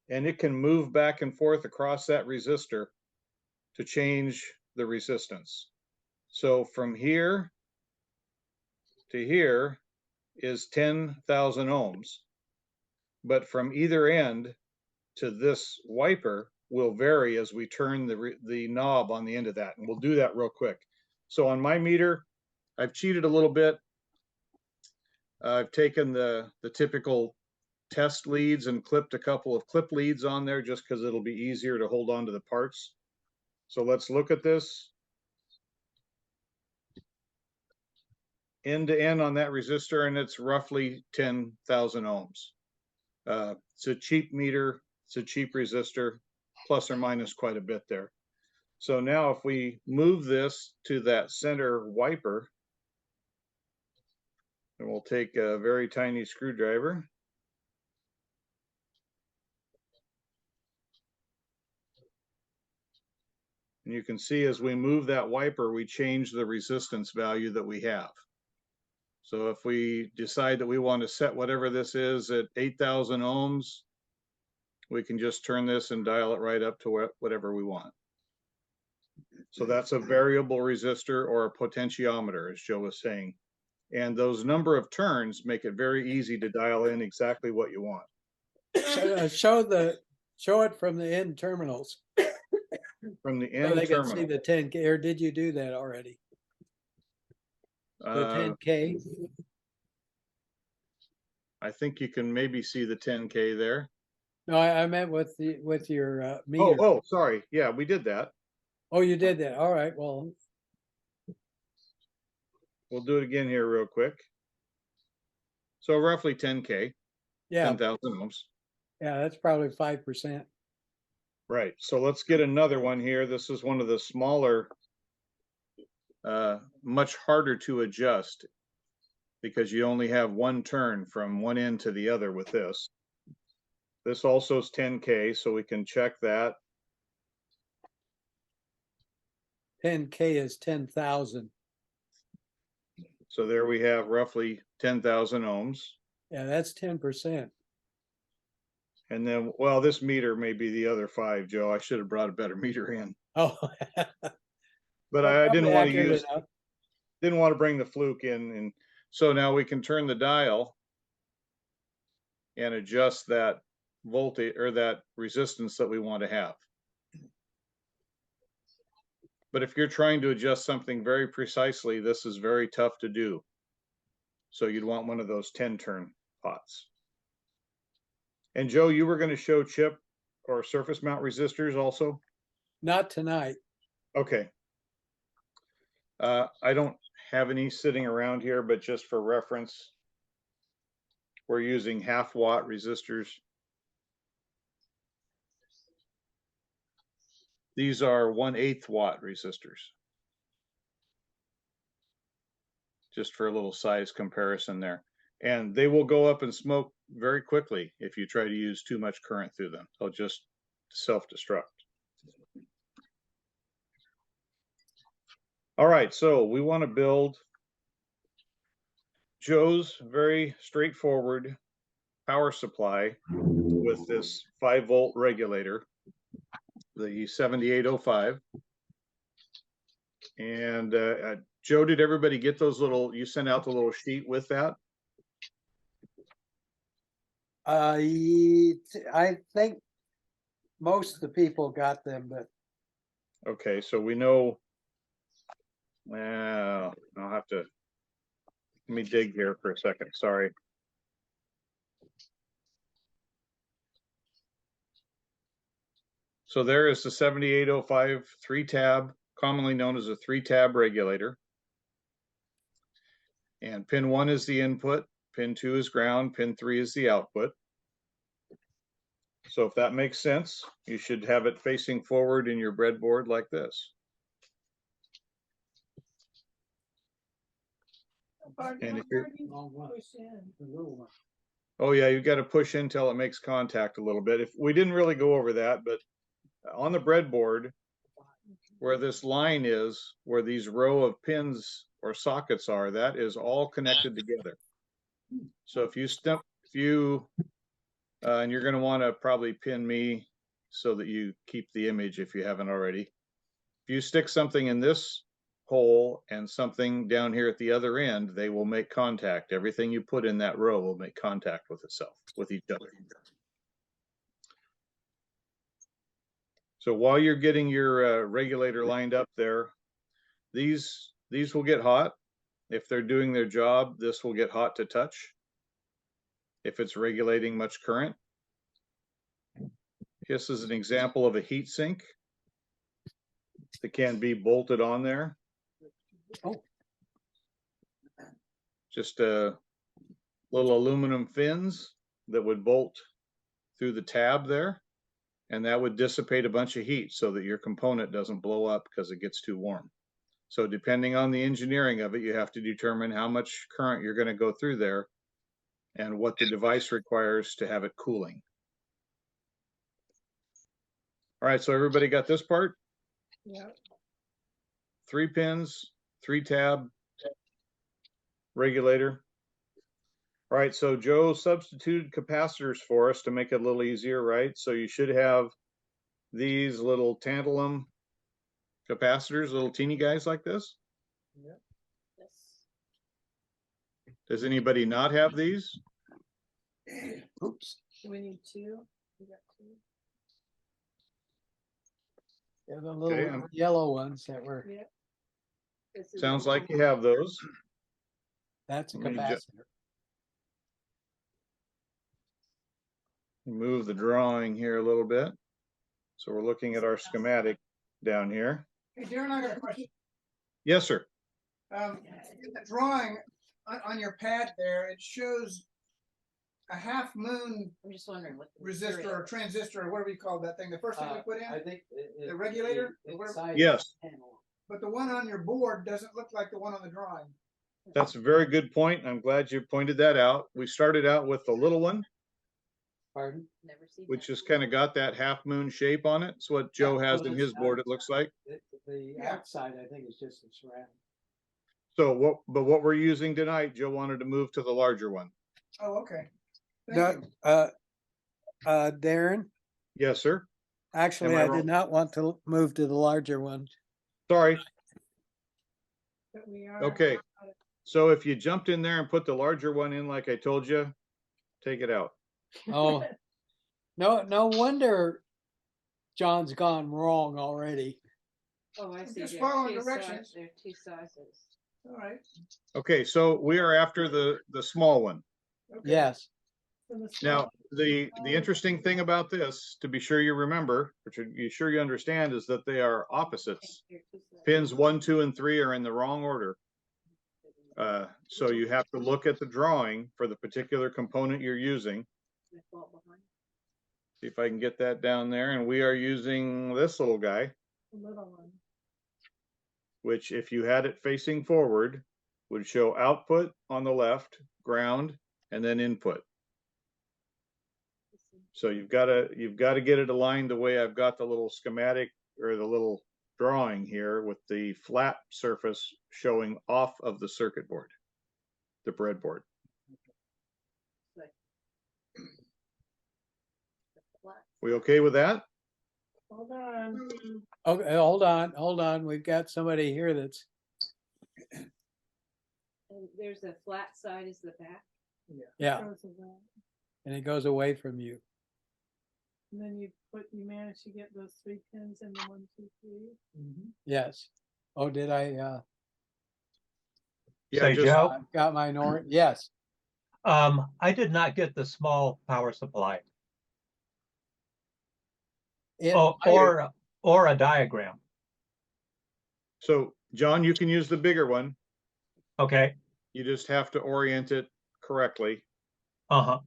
and it can move back and forth across that resistor to change the resistance. So from here to here is 10,000 ohms, but from either end to this wiper will vary as we turn the knob on the end of that, and we'll do that real quick. So on my meter, I've cheated a little bit. I've taken the typical test leads and clipped a couple of clip leads on there just because it'll be easier to hold on to the parts. So let's look at this. End to end on that resistor, and it's roughly 10,000 ohms. It's a cheap meter, it's a cheap resistor, plus or minus quite a bit there. So now if we move this to that center wiper, and we'll take a very tiny screwdriver. And you can see as we move that wiper, we change the resistance value that we have. So if we decide that we want to set whatever this is at 8,000 ohms, we can just turn this and dial it right up to whatever we want. So that's a variable resistor or a potentiometer, as Joe was saying. And those number of turns make it very easy to dial in exactly what you want. Show it from the end terminals. From the So end they can see terminal. the 10K, or did you do that already? The 10K? I think you can maybe see the 10K there. No, I meant with your meter. Oh, sorry. Yeah, we did that. Oh, you did that. All right. Well, We'll do it again here real quick. So roughly 10K, yeah, 10,000 ohms. yeah, that's probably 5%. Right. So let's get another one here. This is one of the smaller, much harder to adjust because you only have one turn from one end to the other with this. This also is 10K, so we can check that. 10K is 10,000. So there we have roughly 10,000 ohms. Yeah, that's 10%. And then, well, this meter may be the other 5, Joe. I should have brought a better meter in. Oh, But I didn't want to accurate enough. didn't want to bring the fluke in. And so now we can turn the dial and adjust that voltage or that resistance that we want to have. But if you're trying to adjust something very precisely, this is very tough to do. So you'd want one of those 10-turn pots. And Joe, you were going to show chip or surface mount resistors also? Not tonight. Okay. I don't have any sitting around here, but just for reference, we're using 1/2 watt resistors. These are 1/8 watt resistors. Just for a little size comparison there. And they will go up in smoke very quickly if you try to use too much current through them. They'll just self-destruct. All right, so we want to build Joe's very straightforward power supply with this 5-volt regulator, the 7805. And Joe, did everybody get those little, you sent out the little sheet with that? I think most of the people got them, but Okay, so we know, well, I'll have to, let me dig here for a second, sorry. So there is the 7805 3-tab, commonly known as a 3-tab regulator. And pin 1 is the input, pin 2 is ground, pin 3 is the output. So if that makes sense, you should have it facing forward in your breadboard like this. And if you're, oh yeah, you got to push in till it makes contact a little bit. If we didn't really go over that, but on the breadboard, where this line is, where these row of pins or sockets are, that is all connected together. So if you step, and you're going to want to probably pin me so that you keep the image if you haven't already. If you stick something in this hole and something down here at the other end, they will make contact. Everything you put in that row will make contact with itself, with each other. So while you're getting your regulator lined up there, these will get hot. If they're doing their job, this will get hot to touch. If it's regulating much current. This is an example of a heat sink that can be bolted on there. oh, Just a little aluminum fins that would bolt through the tab there, and that would dissipate a bunch of heat so that your component doesn't blow up because it gets too warm. So depending on the engineering of it, you have to determine how much current you're going to go through there and what the device requires to have it cooling. All right, so everybody got this part? Yeah. 3 pins, 3-tab regulator. All right, so Joe substituted capacitors for us to make it a little easier, right? So you should have these little tantalum capacitors, little teeny guys like this. Yes. Does anybody not have these? oops. We need 2. We got 2. They're the Okay, little yellow ones that were, Yeah. This is sounds the like one. you have those. that's a Let me capacitor. Move the drawing here a little bit. So we're looking at our schematic down here. Hey, Darren, I got a question. Yes, sir. In the drawing on your pad there, it shows a half moon I'm just wondering what. the resistor material or transistor or whatever you call that thing. The first thing we put in, think. The regulator? Or whatever? Yes, but the one on your board doesn't look like the one on the drawing. that's a very good point. I'm glad you pointed that out. We started out with the little one, Pardon? Never seen which that. just kind of got that half moon shape on it. It's what Joe has in his board, it looks like. The Yeah. outside, I think, is just a surround. So what we're using tonight, Joe wanted to move to the larger one. Oh, okay. Thank you. Darren, Yes, sir. actually, Am I I wrong? did not want to move to the larger one. Sorry. But we are. Okay. So if you jumped in there and put the larger one in like I told you, take it out. Oh, no wonder John's gone wrong already. Oh, I see. Just There are follow two directions. There are 2 sizes. All right. Okay, so we are after the small one. Okay. Yes, And the Now, small- the interesting thing about this, to be sure you remember, or to be sure you understand, is that they are opposites. Pins 1, 2, and 3 are in the wrong order. So you have to look at the drawing for the particular component you're using. See if I can get that down there. And we are using this little guy, the little one. which if you had it facing forward, would show output on the left, ground, and then input. So you've got to get it aligned the way I've got the little schematic or the little drawing here, with the flat surface showing off of the circuit board, the breadboard. We okay with that? Hold on. okay, hold on, we've got somebody here that's, And there's a flat side is the back. yeah, Goes away. and it goes away from you. And then you manage to get those 3 pins in the 1, 2, 3. Yes. Oh, did I, Yeah, Say, just- Joe, I've got mine yes, I did not get the small power supply it, or a diagram. So John, you can use the bigger one. Okay. You just have to orient it correctly, Uh-huh.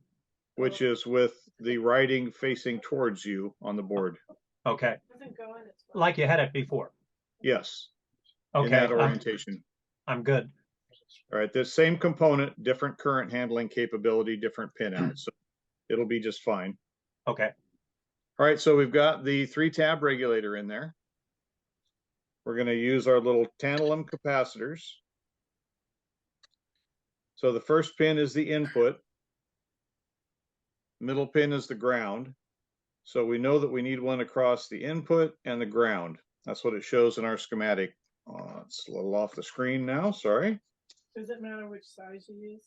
which is with the writing facing towards you on the board. Okay. Doesn't go in its. Like you had it before. Yes, in Okay. that orientation. I'm good. All right, the same component, different current handling capability, different pin out. So it'll be just fine. Okay. All right, so we've got the 3-tab regulator in there. We're going to use our little tantalum capacitors. So the first pin is the input. Middle pin is the ground. So we know that we need one across the input and the ground. That's what it shows in our schematic. It's a little off the screen now, sorry. Does it matter which size you use?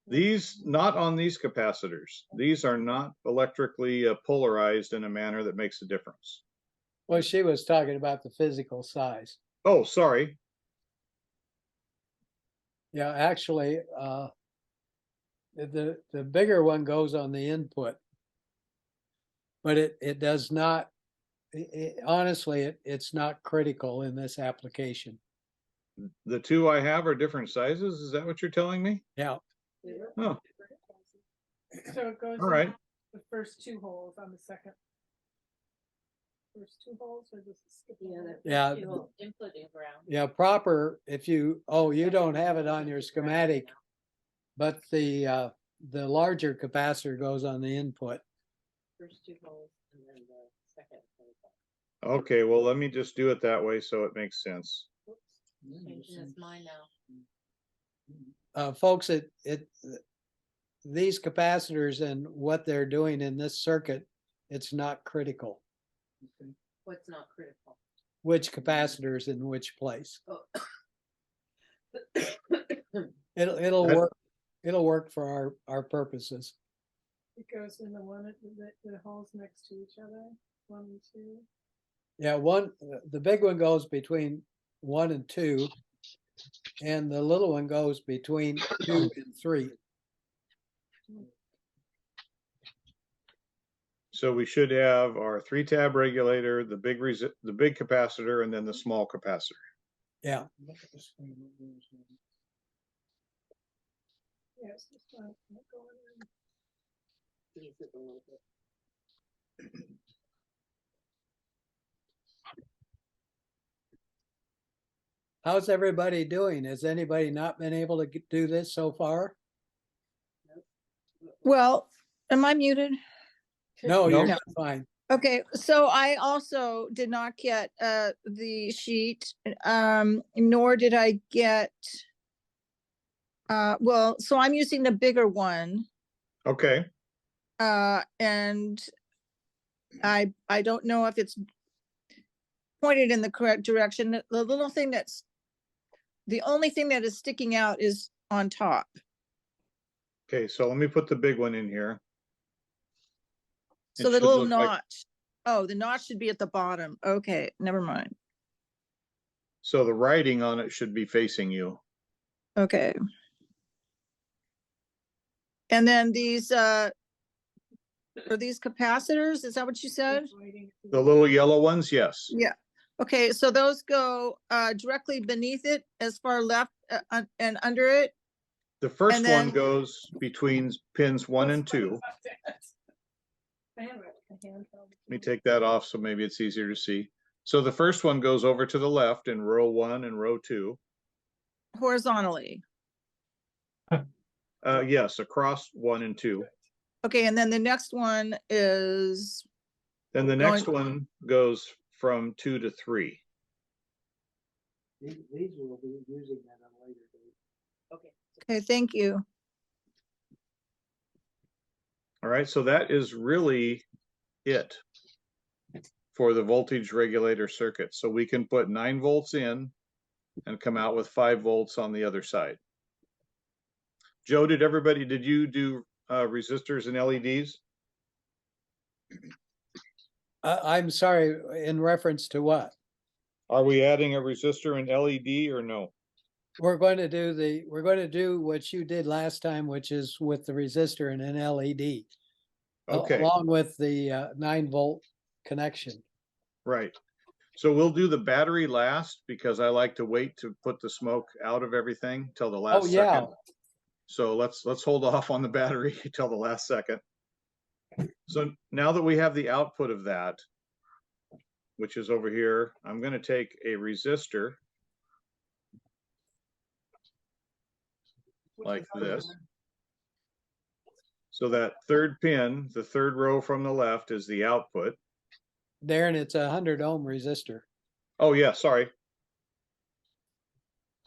These, not on these capacitors. These are not electrically polarized in a manner that makes a difference. well, she was talking about the physical size. Oh, sorry. Yeah, actually, the bigger one goes on the input. But it does not, honestly, it's not critical in this application. The two I have are different sizes. Is that what you're telling me? Yeah, Oh, So it goes all right. in the first 2 holes on the second. First 2 holes or just skip? Yeah. Input and ground. yeah, proper, if you, oh, you don't have it on your schematic, but the larger capacitor goes on the input. First 2 holes and then the second. Okay, well, let me just do it that way so it makes sense. Changing this mine now. Folks, these capacitors and what they're doing in this circuit, it's not critical. What's not critical? Which capacitors in which place. Oh. It'll That- work. It'll work for our purposes. It goes in the one at the holes next to each other, 1 and 2. Yeah, the big one goes between 1 and 2, and the little one goes between 2 and 3. So we should have our 3-tab regulator, the big capacitor, and then the small capacitor. Yeah, Yes, it's not going in. These are the little bit. how's everybody doing? Has anybody not been able to do this so far? Well, am I muted? No, you're No. not fine. Okay, so I also did not get the sheet, nor did I get, well, so I'm using the bigger one, Okay, and I don't know if it's pointed in the correct direction. The little thing the only thing that is sticking out is on top. okay, so let me put the big one in here. It So the should little look like- notch, oh, the notch should be at the bottom. Okay, never mind. So the writing on it should be facing you. Okay. And then these, are these capacitors? Is that what you said? The little yellow ones, yes. Yeah. Okay, so those go directly beneath it as far left and under it? The first And one then- goes between pins 1 and 2. Let me take that off so maybe it's easier to see. So the first one goes over to the left in row 1 and row 2. Horizontally. Yes, across 1 and 2. Okay, and then the next one is, Then the next one goes from 2 to 3. These will be using that on a later date. okay, thank you. All right, so that is really it for the voltage regulator circuit. So we can put 9 volts in and come out with 5 volts on the other side. Joe, did you do resistors and LEDs? I'm sorry, in reference to what? Are we adding a resistor and LED or no? We're going to do what you did last time, which is with the resistor and an LED. Okay. Along with the 9-volt connection. Right. So we'll do the battery last because I like to wait to put the smoke out of everything till the last yeah. second. So let's hold off on the battery till the last second. So now that we have the output of that, which is over here, I'm going to take a resistor like this. So that third pin, the third row from the left, is the output. Darren, it's a 100 ohm resistor. Oh yeah, sorry.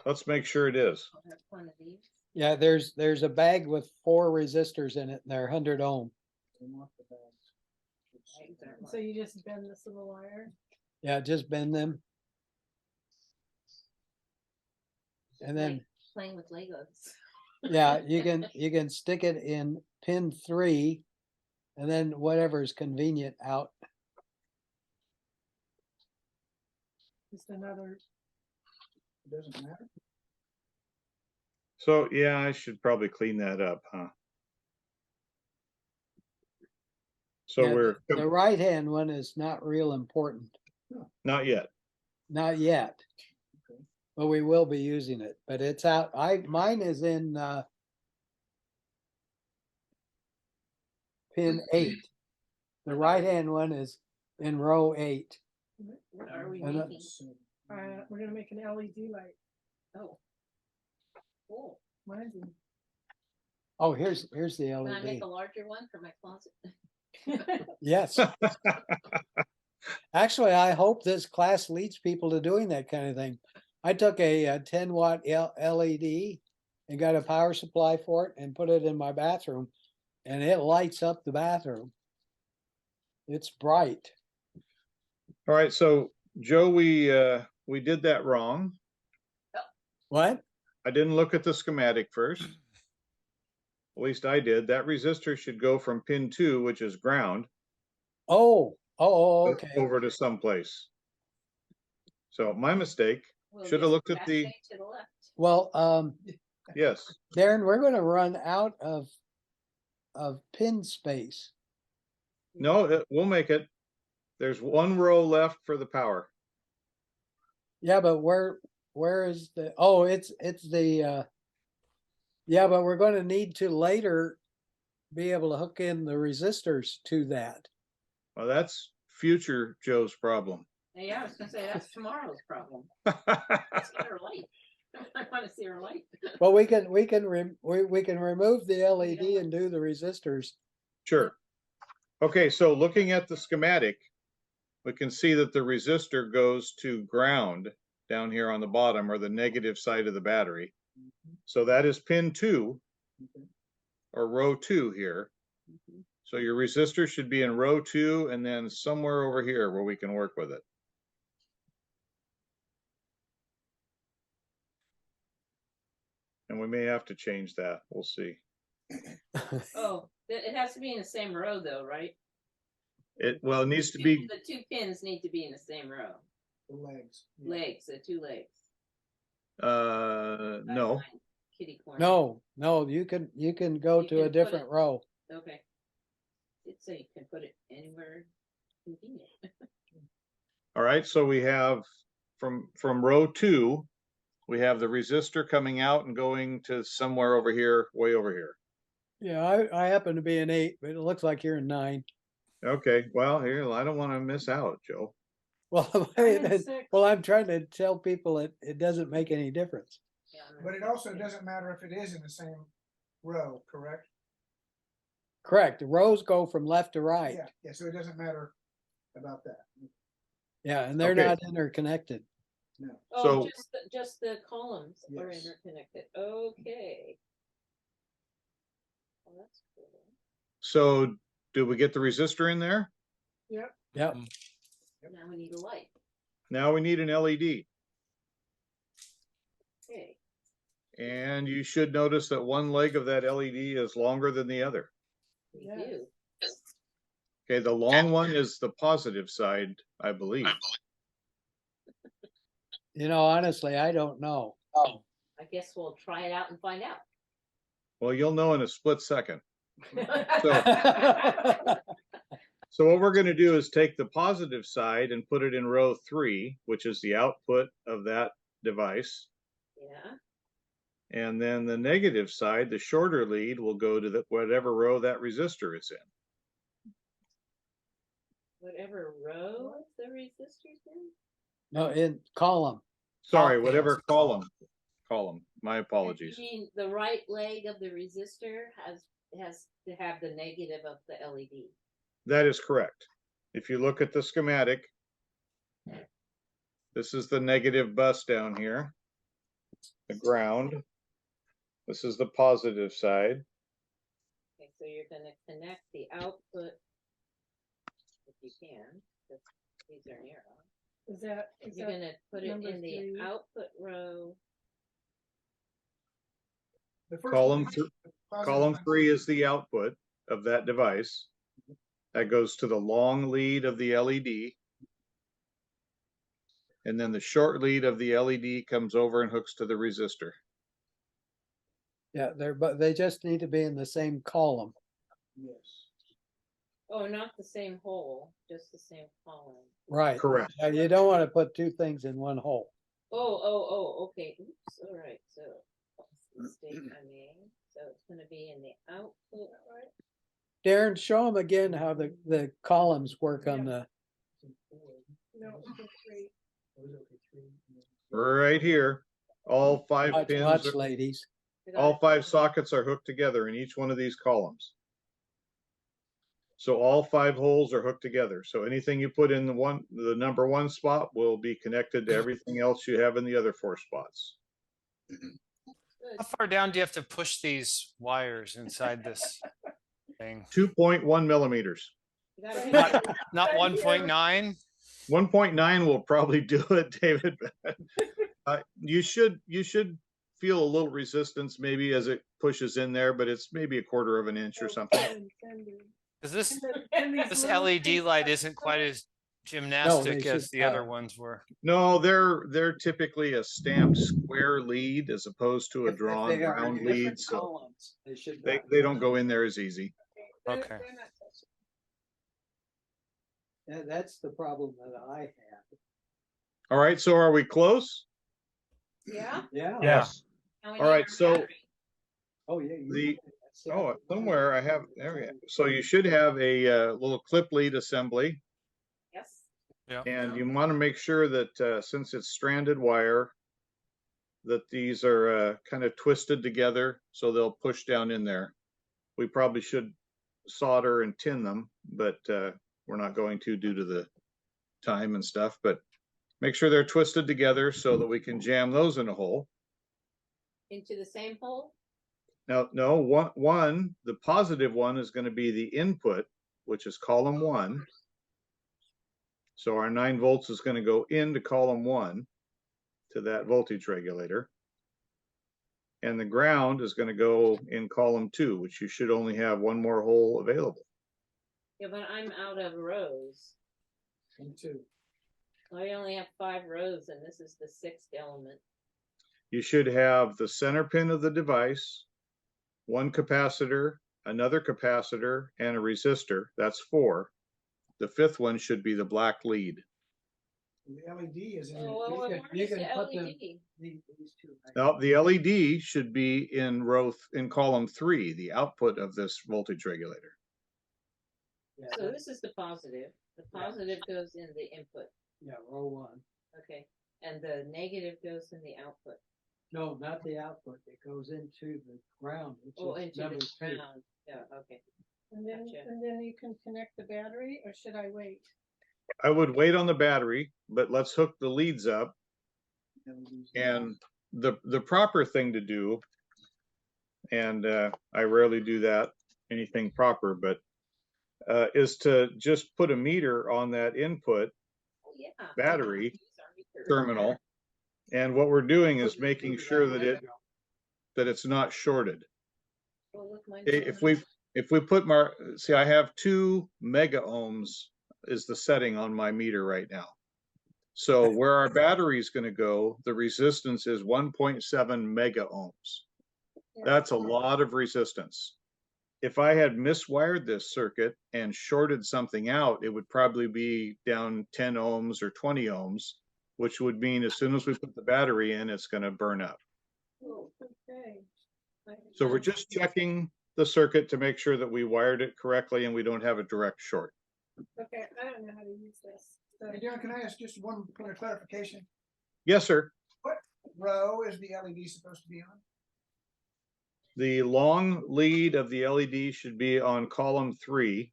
Let's make sure it is. One of these. Yeah, there's a bag with 4 resistors in it, and they're 100 ohm. So you just bend this little wire? Yeah, just bend them. And then, Like playing with Legos. yeah, you can stick it in pin 3, and then whatever's convenient out. Just another. Doesn't matter. So yeah, I should probably clean that up, huh? So Yeah, we're the right hand one is not real important, not yet. not yet. But we will be using it. But it's out. Mine is in pin 8. The right hand one is in row 8. What are we And making? We're gonna make an LED light. Oh. Cool. Mine's in. Oh, here's the Can I LED. make a larger one for my closet? Yes. Actually, I hope this class leads people to doing that kind of thing. I took a 10-watt LED and got a power supply for it and put it in my bathroom, and it lights up the bathroom. It's bright. All right, so Joe, we did that wrong. What? I didn't look at the schematic first. At least I did. That resistor should go from pin 2, which is ground, Oh, okay. over to someplace. So my mistake. We'll Should have just looked at the, backshake to the left. Well, yes. Darren, we're going to run out of pin space. No, we'll make it. There's 1 row left for the power. Yeah, but where is the? Oh, it's the. Yeah, but we're going to need to later be able to hook in the resistors to that. Well, that's future Joe's problem. Yeah, I was gonna say that's tomorrow's problem. Let's get her light. I want to see her light. Well, we can remove the LED and do the resistors. Sure. Okay, so looking at the schematic, we can see that the resistor goes to ground down here on the bottom, or the negative side of the battery. So that is pin 2, or row 2 here. So your resistor should be in row 2 and then somewhere over here where we can work with it. And we may have to change that. We'll see. Oh, it has to be in the same row though, right? Well, it needs to be, The 2 pins need to be in the same row. The legs. yeah. legs, the two legs. No, Kitty corner. No, you can go You to can a put different it- row. Okay. It's so you can put it anywhere convenient. all right, so we have from row 2, we have the resistor coming out and going to somewhere over here, way over here. Yeah, I happen to be an 8, but it looks like you're a 9. Okay, well, here, I don't want to miss out, Joe. Well, I'm in 6. well, I'm trying to tell people it doesn't make any difference. Yeah, I'm But it also doesn't matter if it is in the same row, correct? Correct. The rows go from left to right. Yeah, yeah, so it doesn't matter about that. Yeah, and they're Okay. not interconnected. No. Oh, So- just the columns are Yes. interconnected. Okay. Oh, that's cool. So do we get the resistor in there? Yep. Yep. Now we need a light. Now we need an LED. Okay. And you should notice that one leg of that LED is longer than the other. We Yes. do. Okay, the long one is the positive side, I believe. You know, honestly, I don't know. I guess we'll try it out and find out. Well, you'll know in a split second. So what we're going to do is take the positive side and put it in row 3, which is the output of that device. Yeah. And then the negative side, the shorter lead, will go to whatever row that resistor is in. Whatever row the resistors in. No, in column. Sorry, Oh, whatever column. My You apologies. mean the right leg of the resistor has to have the negative of the LED. That is correct. If you look at the schematic, this is the negative bus down here, the ground. This is the positive side. Okay, so you're gonna connect the output, if you can, 'cause these are narrow. Is You're that gonna put it number in the 3? output row. The first Column one- th- positive Column one- 3 is the output of that device. That goes to the long lead of the LED. And then the short lead of the LED comes over and hooks to the resistor. Yeah, but they just need to be in the same column. Yes. Oh, not the same hole, just the same column. Right. Correct. Yeah, you don't want to put 2 things in one hole. Oh, okay. Oops, all right, so that's the mistake I made. So it's gonna be in the output, right? Darren, show them again how the columns work on the, No, number 3. Right here, all 5 watch, pins, ladies. all 5 sockets are hooked together in each one of these columns. So all 5 holes are hooked together. So anything you put in the number 1 spot will be connected to everything else you have in the other 4 spots. How far down do you have to push these wires inside this thing? 2.1 millimeters. You gotta be- Not 1.9? 1.9 will probably do it, David. You should feel a little resistance maybe as it pushes in there, but it's maybe a quarter of an inch or something. Because this And these this little LED things light that isn't come quite up. as gymnastic as should- the other ones were. No, they're typically a stamped square lead as opposed to a If drawn they are in round different lead, so columns, they should they not- don't go in there as easy. They're- Okay. they're not touching. That's the problem that I have. All right, so are we close? Yeah. Yeah. Yes. Now we All need right, our so battery. Oh, yeah. you- The- that's it. Oh, somewhere I have, there we go. So you should have a little clip lead assembly. Yes. Yeah. And you want to make sure that since it's stranded wire, that these are kind of twisted together so they'll push down in there. We probably should solder and tin them, but we're not going to due to the time and stuff. But make sure they're twisted together so that we can jam those in a hole. Into the same hole? Now, no, one, the positive one is going to be the input, which is column 1. So our 9 volts is going to go into column 1 to that voltage regulator. And the ground is going to go in column 2, which you should only have one more hole available. Yeah, but I'm out of rows. Me too. I only have 5 rows and this is the 6th element. You should have the center pin of the device, one capacitor, another capacitor, and a resistor. That's 4. The 5th one should be the black lead. The LED is in. Oh, well, can- where's you can the put them- LED? These two. right? Now, the LED should be in column 3, the output of this voltage regulator. Yeah, So this is the positive. The positive goes in the input. yeah, row 1. Okay. And the negative goes in the output. No, not the output. It goes into the ground, which Oh, is into number the 2. ground. Yeah, okay. And then, Gotcha. and then you can connect the battery, or should I wait? I would wait on the battery, but let's hook the leads up. And the proper thing to do, and I rarely do that, anything proper, but is to just put a meter on that input Oh, yeah. battery Use our meter. terminal. And what we're doing is making sure that it's not shorted. Oh, look, mine's If we put see, I have 2 mega ohms is the setting on my meter right now. So where our battery is going to go, the resistance is 1.7 mega ohms. That's a lot of resistance. If I had miswired this circuit and shorted something out, it would probably be down 10 ohms or 20 ohms, which would mean as soon as we put the battery in, it's going to burn up. Oh, okay. So we're just checking the circuit to make sure that we wired it correctly and we don't have a direct short. Okay, I don't know how to use this. So- Hey, Darren, can I ask just one point of clarification? Yes, sir. What row is the LED supposed to be on? The long lead of the LED should be on column 3.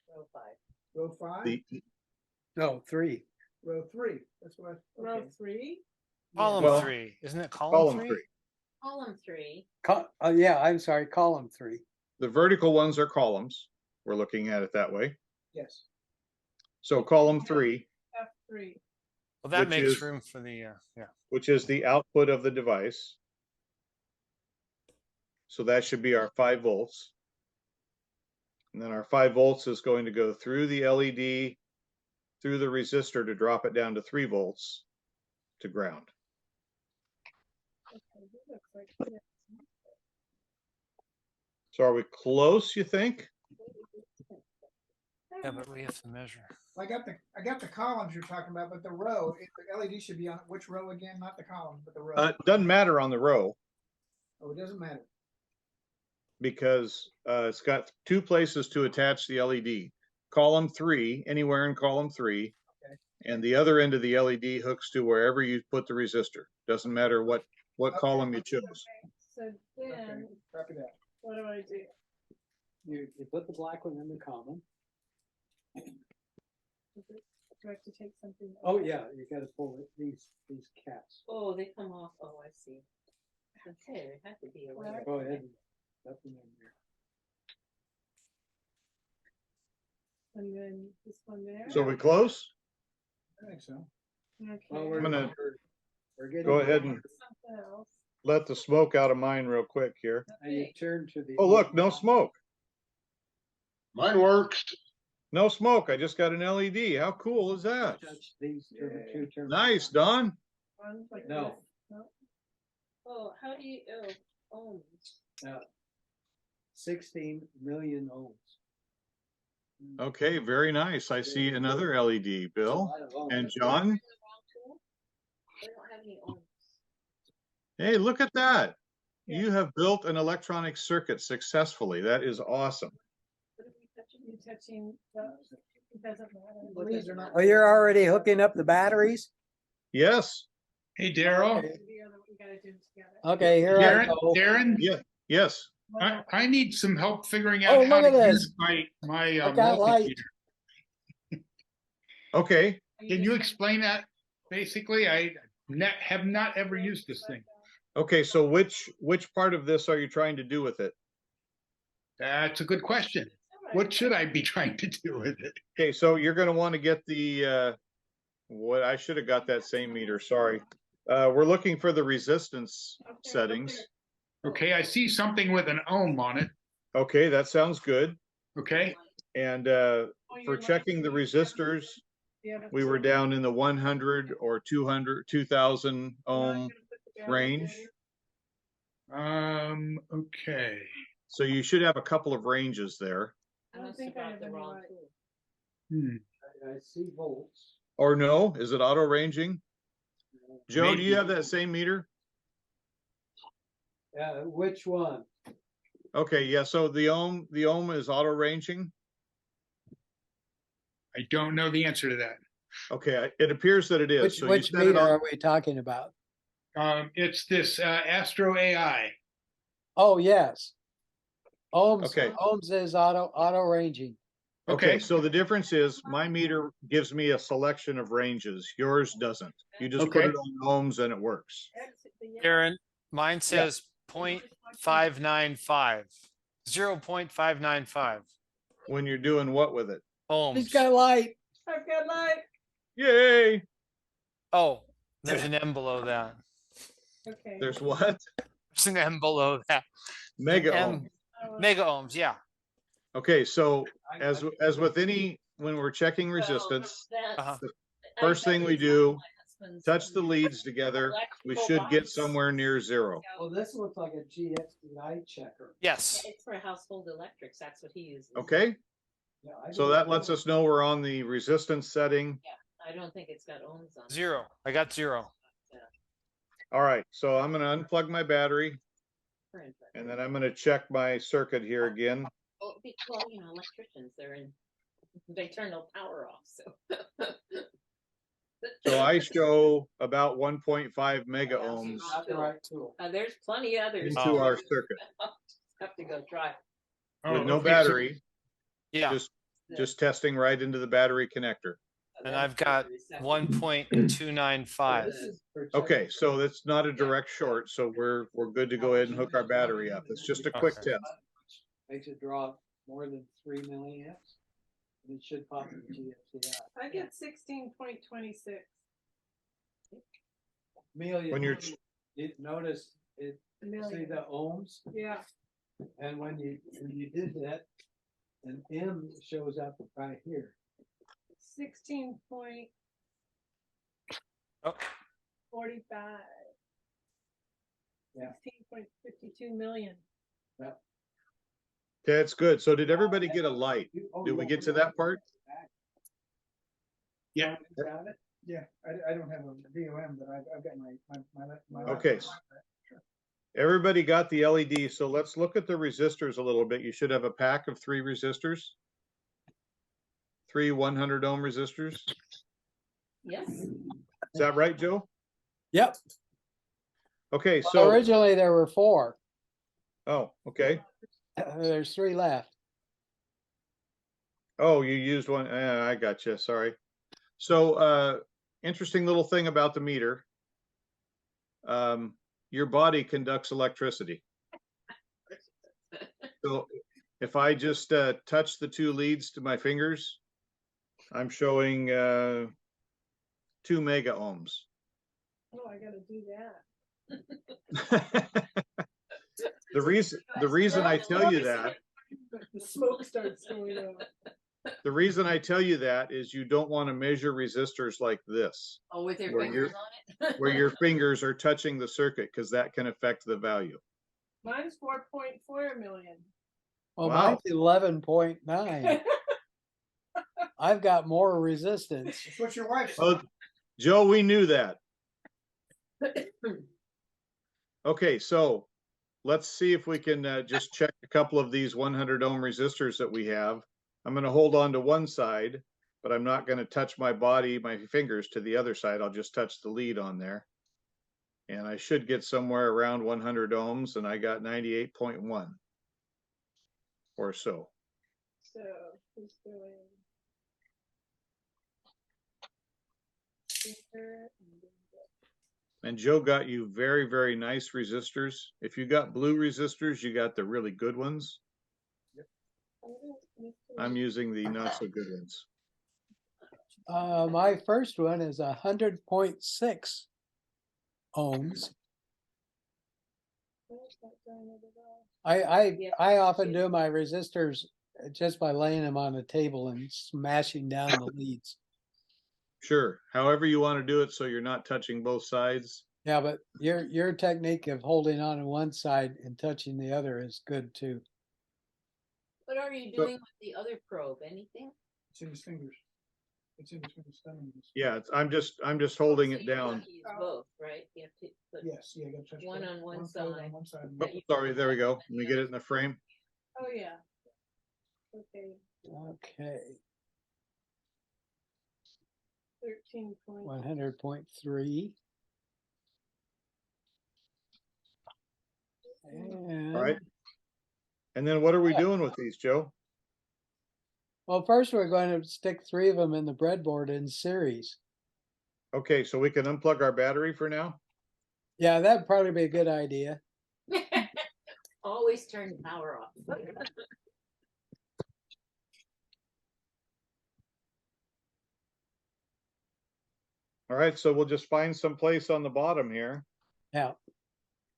Row 5. Row 5? The No, 3. Row 3, that's what I. Row okay. 3? Column Well, 3, isn't it column column 3? 3. Column 3. Yeah, I'm sorry, column 3. The vertical ones are columns. We're looking at it that way. Yes. So column 3, F3. Well, that Which makes is- room for the, yeah. which is the output of the device. So that should be our 5 volts. And then our 5 volts is going to go through the LED, through the resistor to drop it down to 3 volts to ground. Okay, it looks like it. So are we close, you think? Yeah, but we have to measure. I got the columns you're talking about, but the row, the LED should be on which row again? Not the column, but the row. It doesn't matter on the row Oh, it doesn't matter. because it's got 2 places to attach the LED. Column 3, anywhere in column 3. Okay. And the other end of the LED hooks to wherever you put the resistor. Doesn't matter what Okay. column you chose. So Okay, then, copy that. what do I do? You put the black one in the column. Do I have to take something? Oh, off? yeah, you gotta pull it, these caps. Oh, they come off. Oh, I see. Okay, there had to be a way. Go ahead. and stuff them in there. And then this one there? So we close? I think so. Okay. Well, I'm gonna we're getting. go ahead and Something else. let the smoke out of mine real quick here. And you turn to the. Oh, look, no smoke. Mine works. No smoke. I just got an LED. How cool is that? Touch these two terminals. Nice, Don. One like No. this. No. Oh, how do you, ohms? 16 million ohms. Okay, very nice. I see another LED, Bill. And John. They don't have any ohms. Hey, look at that. You have built an electronic circuit successfully. That is awesome. What are we touching? You touching those? It doesn't matter. These are not. Oh, you're already hooking up the batteries? Yes. Hey, Daryl. Okay. The other, we gotta do together. Okay, here I Darren, go. Darren, Yeah. Yes. I need some help figuring Oh, out how look to at use my Look that light. multimeter. Okay. Can you explain that? Basically, I have not ever used this thing. Okay. So which part of this are you trying to do with it? That's a good question. What should I be trying to do with it? Okay. So you're going to want to get the, what I should have got that same meter. Sorry. We're looking for the resistance settings. Okay, I see something with an ohm on it. Okay. That sounds good. Okay, And for checking the resistors, Yeah, that's We were it. down in the 100 or 200, 2000 Now I'm ohm gonna put the battery range. in. Okay. So you should have a couple of ranges there. I don't must think have I brought have the any wrong light. tool. Hmm. I see volts. Or no, is it auto ranging? Joe, do you Maybe. have that same meter? Which one? Okay, yeah, so the ohm is auto ranging. I don't know the answer to that. Okay, it appears that it is. Which, So you which set it meter on, are we talking about? It's this Astro AI. Oh, yes. Ohms, Okay. ohms is auto ranging. okay, so the difference is my meter gives me a selection of ranges. Yours doesn't. You just put Okay. it on ohms and it works. Exit the yellow. Darren, mine says 0.595, 0.595 When you're doing what with it? He's ohms. got light. I've got light. Yay! Oh, there's an M below that. Okay. There's what? There's an M below that. Mega M. ohm. Mega ohms, yeah. Okay, so as with any, when we're checking resistance, Uh-huh. first thing we do, touch the leads together. We should get somewhere near zero. Well, this looks like a GFCI checker. Yes. It's for household electrics. That's what he uses. Okay, Yeah, so that lets us know we're on the resistance setting. I don't think it's got ohms on it. Zero. I got zero. All right, so I'm gonna unplug my battery For interest. and then I'm gonna check my circuit here again. Well, you know, electricians, they turn the power off, so. So I show about 1.5 mega ohms Not the right tool. There's plenty of others. into our circuit Have to go try. with no okay, so- battery, Yeah. just testing right into the battery connector. And I've got 1.295. Okay, so that's not a direct short, so we're good to go ahead and hook our battery up. It's just a quick Okay. test. Makes it draw more than 3 milliamps. And it should pop in GFCI. I get 16.26. Amelia, When you're you notice it, see Million. the ohms? Yeah. And when you did that, an M shows up right here. 16.45. Oh. Yeah. 16.52 million. That's good. So did everybody get a light? Did we get to that part? Yeah. Got it? Yeah, I don't have a VOM, but I've got my. Okay. Everybody got the LED, so let's look at the resistors a little bit. You should have a pack of 3 resistors. 3 100 ohm resistors. Yes. Is that right, Joe? Yep. Okay, Well, so, originally there were 4. oh, okay. There's 3 left. Oh, you used one. I got you. Sorry. So, interesting little thing about the meter. Your body conducts electricity. So if I just touch the 2 leads to my fingers, I'm showing 2 mega ohms. Oh, I gotta do that. The reason I tell you that, The smoke starts going up. the reason I tell you that is you don't want to measure resistors like this, Oh, with your Where fingers on it? where your fingers are touching the circuit, because that can affect the value. Mine's 4.4 million. Well, Wow. mine's 11.9. I've got more resistance. That's what your wife said. Oh, Joe, we knew that. Okay, so let's see if we can just check a couple of these 100 ohm resistors that we have. I'm going to hold on to one side, but I'm not going to touch my fingers to the other side. I'll just touch the lead on there. And I should get somewhere around 100 ohms, and I got 98.1 or so. So who's doing? And Joe got you very, very nice resistors. If you got blue resistors, you got the really good ones. I'm using the not so good ones. My first one is 100.6 ohms. I often do my resistors just by laying them on a table and smashing down the leads. Sure, however you want to do it, so you're not touching both sides. Yeah, but your technique of holding on to one side and touching the other is good too. What are you But- doing with the other probe? Anything? It's in his fingers. It's in between his thumb and his. Yeah, I'm just holding So it you have down. to use both, right? You have to put Yes, yeah, you gotta touch. one both. on one probe side. On one side. and Oh, the- sorry, there we go. Let me get it in the frame. Oh, yeah. Okay, Okay, 13 point. 100.3. All right. And, And then what are we doing with these, Joe? well, first we're going to stick 3 of them in the breadboard in series. Okay, so we can unplug our battery for now? Yeah, that'd probably be a good idea. Always turn the power off. All right, so we'll just find some place on the bottom here Yeah,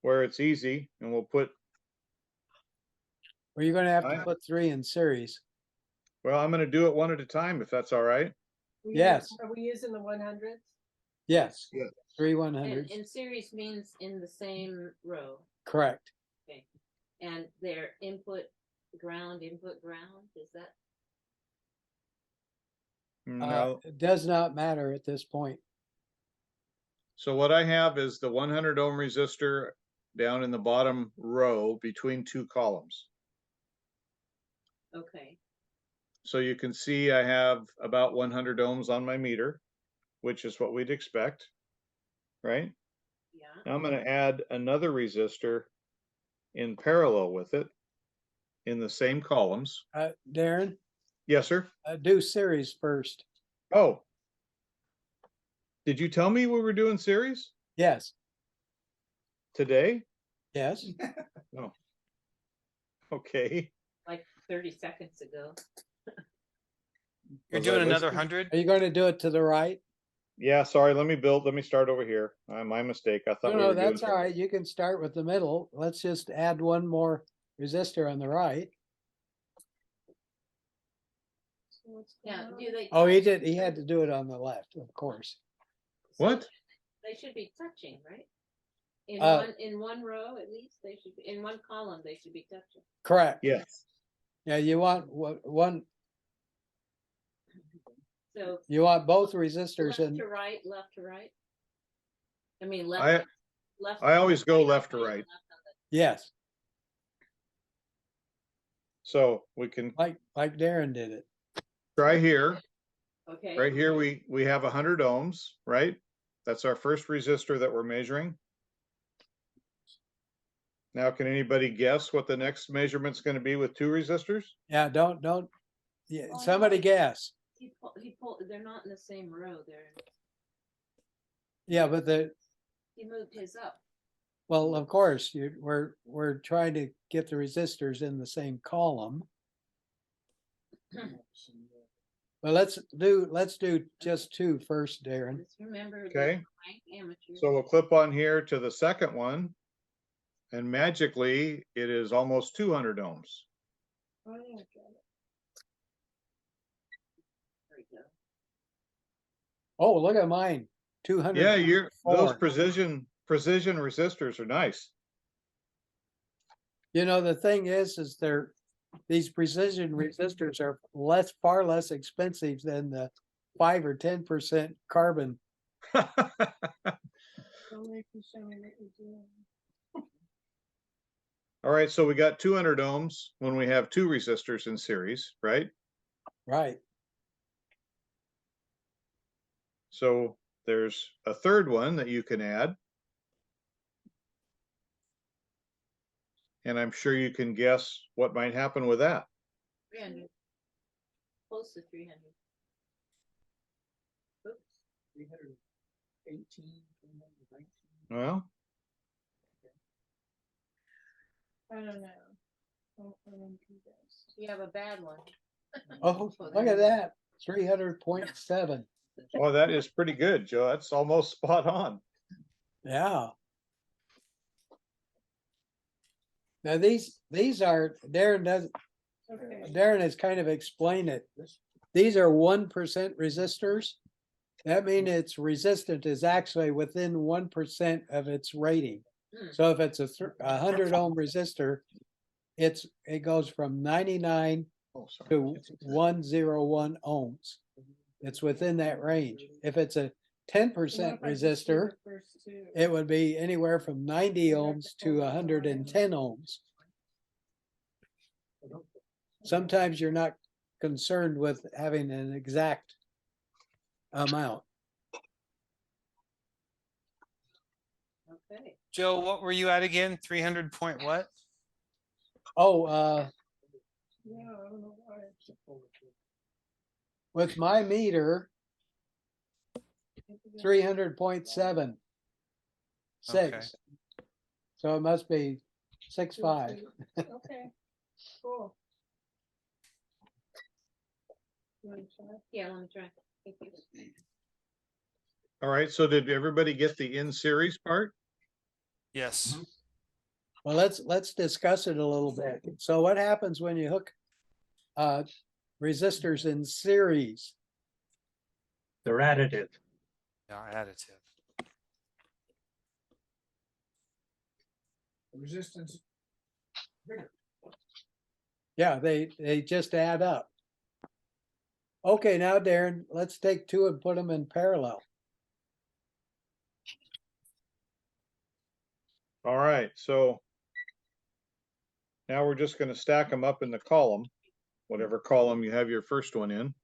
where it's easy, and we'll put, or you're gonna have to I- put 3 in series. well, I'm gonna do it one at a time, if that's all right. Yes. Are we using the 100s? Yes. Yeah. 3 And 100s, in series means in the same row, correct. and their input ground, is that? No, It does not matter at this point. so what I have is the 100 ohm resistor down in the bottom row between 2 columns. Okay, So you can see I have about 100 ohms on my meter, which is what we'd expect, right? yeah. Now I'm going to add another resistor in parallel with it in the same columns. Darren, Yes, sir. do series first. Oh. Did you tell me we were doing series Yes, today? yes. Okay. Like 30 seconds ago. You're Was I doing another listening? 100? Are you going to do it to the right? Yeah, sorry. Let me start over here. My mistake. I thought No, we no, were doing that's all right. You can start with the middle. Let's just add one more resistor on the right. Yeah, do they? Oh, he touch? did. He had to do it on the left, of course. So What? They should be touching, right? Uh, In one row at least, they should, in one column, they should be touching. Correct. Yes. Yeah, you want one, So you want both resistors in. left to right. I mean, left. I left. I always go right left to on the right. left on Yes, So we can like Darren did it. try here. the- Okay. Right here, we have 100 ohms, right? That's our first resistor that we're measuring. Now, can anybody guess what the next measurement's going to be with 2 resistors? Yeah, don't, yeah, Oh, somebody no. guess. He pulled, they're not in the same row there. Yeah, but He moved his up. well, of course, we're trying to get the resistors in the same column. But let's do just 2 first, Darren. Just remember. Okay. Amateur. So we'll clip on here to the second one. And magically, it is almost 200 ohms. Oh, yeah, got it. There we go. Oh, look at mine. 200. Yeah, those 4. precision resistors are nice. You know, the thing is these precision resistors are far less expensive than the 5 or 10% carbon. Don't make me show me what you're doing. All right, so we got 200 ohms when we have 2 resistors in series, right? Right. So there's a third one that you can add. And I'm sure you can guess what might happen with that. 300. Close to 300. Oops. 318, 319. Well, I don't know. Don't let him do this. You have a bad one. Oh, look at that. 300.7. oh, that is pretty good, Joe. That's almost spot on. Yeah. Now these are, Darren Okay. has kind of explained it. These are 1% resistors. That means its resistant is actually within 1% of its rating. So if it's a 100 ohm resistor, it goes from 99 to 101 ohms. It's within that range. If it's a 10% resistor, it would be anywhere from 90 ohms to 110 ohms. Sometimes you're not concerned with having an exact amount. Okay. Joe, what were you at again? 300 point what? Oh, Yeah, I don't know why. with my meter, 300.76. Okay. So it must be 6.5. Okay, cool. You wanna try? Yeah, let me try. Thank you. All right, so did everybody get the in series part? Yes. Well, let's discuss it a little bit. So what happens when you hook resistors in series? They're additive. Yeah, additive. Resistance. Bigger. Yeah, they just add up. Okay, now Darren, let's take two and put them in parallel. All right, so now we're just going to stack them up in the column, whatever column you have your first one in.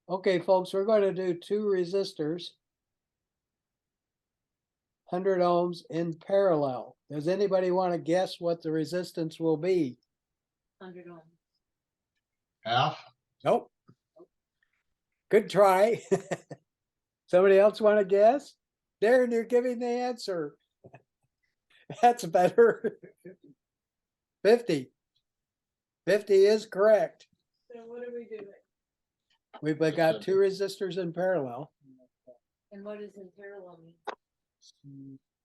Okay, folks, we're going to do two resistors, 100 ohms in parallel. Does anybody want to guess what the resistance will be? 100 ohms. Half. Nope. Good try. Somebody else want to guess? Darren, you're giving the answer. That's better. 50. 50 is correct. So what are we doing? We've got two resistors in parallel. And what does in parallel mean?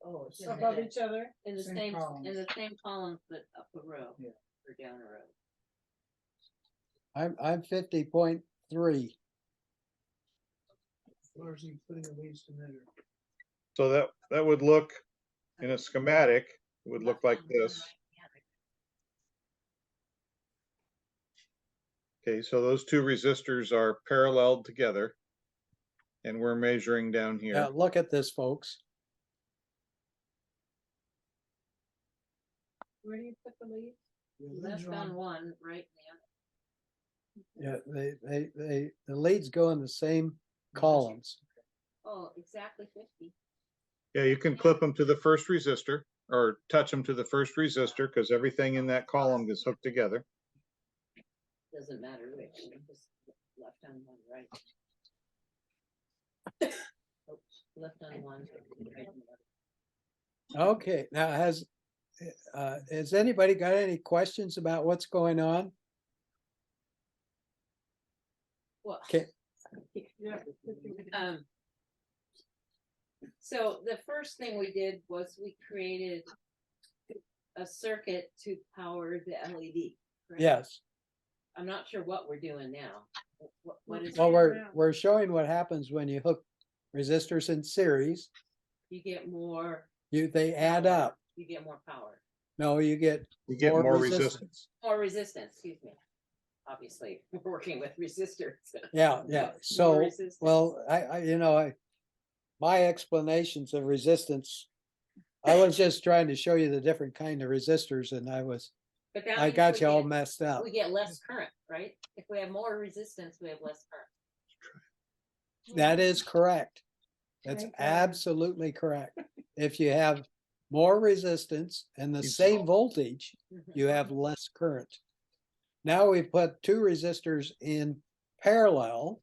Oh, it's in Above the- each other? in the Same same, columns. in the same columns, but up a row. Yeah. Or down a row. I'm 50.3. Where's he putting the leads to measure? So that would look in a schematic, it would look like this. Okay, so those two resistors are paralleled together. And we're measuring down here. Yeah, look at this, folks. Where do you put the leads? Left on one, right now. Yeah, the leads go in the same columns. Oh, exactly 50. Yeah, you can clip them to the first resistor or touch them to the first resistor because everything in that column is hooked together. Doesn't matter which, just left on one, right. Oops, left on one, right on the other. Okay, now has anybody got any questions about what's going on? Well, Okay. Yeah. So the first thing we did was we created a circuit to power the LED. correct? Yes. I'm not sure what we're doing now. What is? Well, it? we're showing what happens when you hook resistors in series. You get more. They add up. You get more power. No, you get More resistance. More resistance, excuse me. Obviously, we're working with resistors. Yeah, yeah. More So, resistance. well, my explanations of resistance, I was just trying to show you the different kind of resistors, and But that I means got we you all get- messed up. We get less current, right? If we have more resistance, we have less current. That is correct. That's Thank God. absolutely correct. If you have more resistance and the same voltage, you have less current. Now we put two resistors in parallel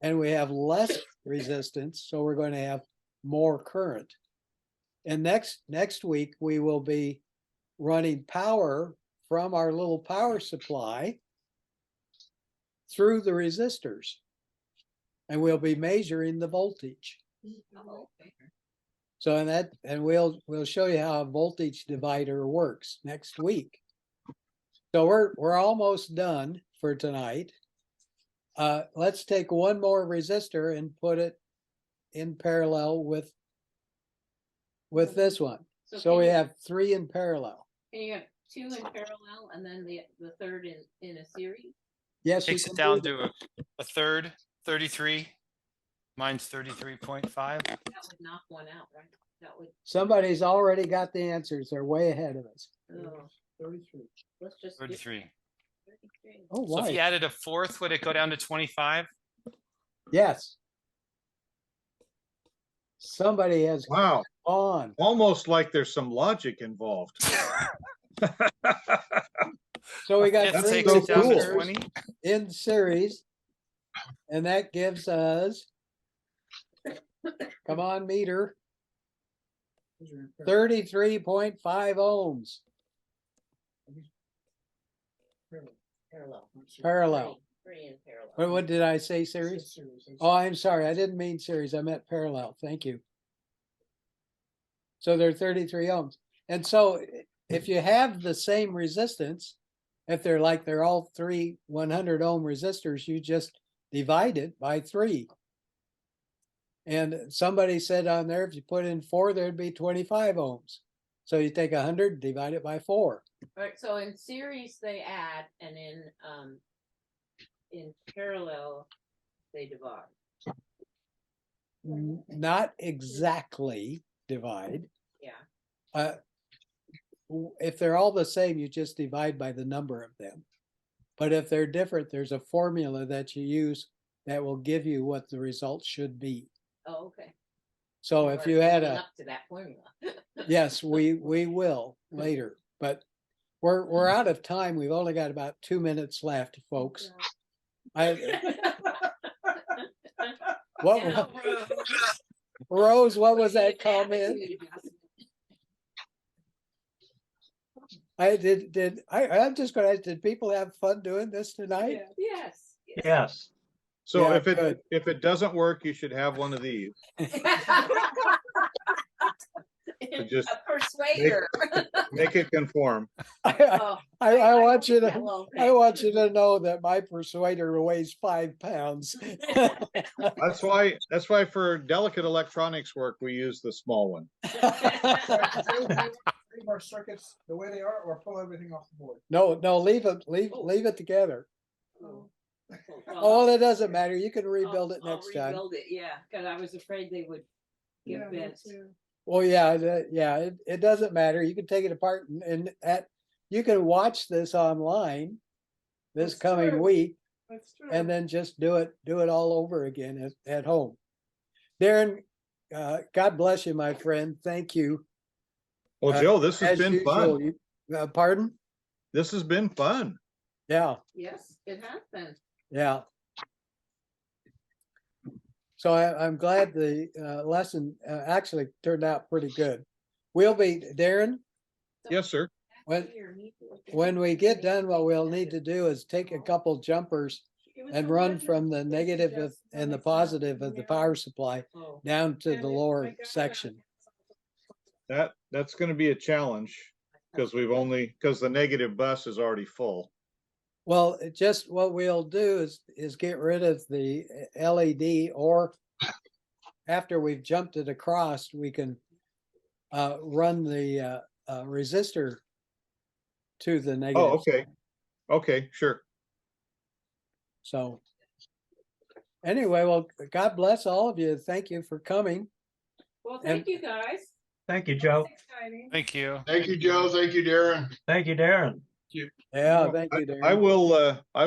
and we have less resistance, so we're going to have more current. And next week, we will be running power from our little power supply through the resistors. And we'll be measuring the voltage. Oh, okay. So we'll show you how a voltage divider works next week. So we're almost done for tonight. Let's take one more resistor and put it in parallel with this one. So can we you- have 3 in parallel. And you have 2 in parallel and then the third in a series? Yes, you Takes can it down do that. to a third, 33. Mine's 33.5. That would knock one out, right? That would, Somebody's already got the answers. They're way ahead of us. oh, 33. let's just. do 33. 33. Oh, So if you why? added a fourth, would it go down to 25? Yes. Somebody has Wow, on. almost like there's some logic involved. So we got Fifth 3 takes it down to resistors 20. in series. And that gives us, come on, meter, 33.5 ohms Parallel. parallel. 3 in parallel. What did I say, series? Oh, I'm sorry. I didn't mean series. I meant parallel. Thank you. So they're 33 ohms. And so if you have the same resistance, if they're all 3 100 ohm resistors, you just divide it by 3. And somebody said on there, if you put in 4, there'd be 25 ohms. So you take 100, divide it by 4. Alright, so in series they add and in parallel they divide. Not exactly divide. Yeah. If they're all the same, you just divide by the number of them. But if they're different, there's a formula that you use that will give you what the result should be. Oh, okay. So if you had Leading a, up to that formula. yes, we will later, but we're out of time. We've only got about 2 minutes left, folks. What, Now, Rose, what was that comment? I'm just gonna ask, did people have fun doing this tonight? Yes. Yes. So Yeah, if it doesn't work, you should have one of these. Just A persuader. Make it conform. Oh, I want you to, well, I want you to know that my persuader weighs 5 pounds. That's why for delicate electronics work, we use the small one. Leave our circuits the way they are or pull everything off the board. No, leave it together. Oh, that doesn't matter. You can rebuild it next time. Rebuild it, yeah, because I was afraid they would get bent. Well, yeah, it doesn't matter. You can take it apart and you can watch this online this That's coming true. week That's true. and then just do it all over again at home. Darren, God bless you, my friend. Thank you. Well, Joe, this has As been usual, fun. Pardon? This has been fun. Yeah. Yes, it has been. Yeah. So I'm glad the lesson actually turned out pretty good. We'll be, Darren, Yes, sir. when we get done, what we'll need to do is take a couple jumpers and run from the negative and the positive of the power supply Oh, down to the lower section. That's going to be a challenge because the negative bus is already full. Well, just what we'll do is get rid of the LED, or after we've jumped it across, we can run the resistor to the negative. Oh, okay. Okay, sure. So anyway, well, God bless all of you. Thank you for coming. well, thank you guys. Thank you, Joe. That's exciting. Thank you. Thank you, Joe. Thank you, Darren. Thank you, Darren. Yeah, thank you, I Darren.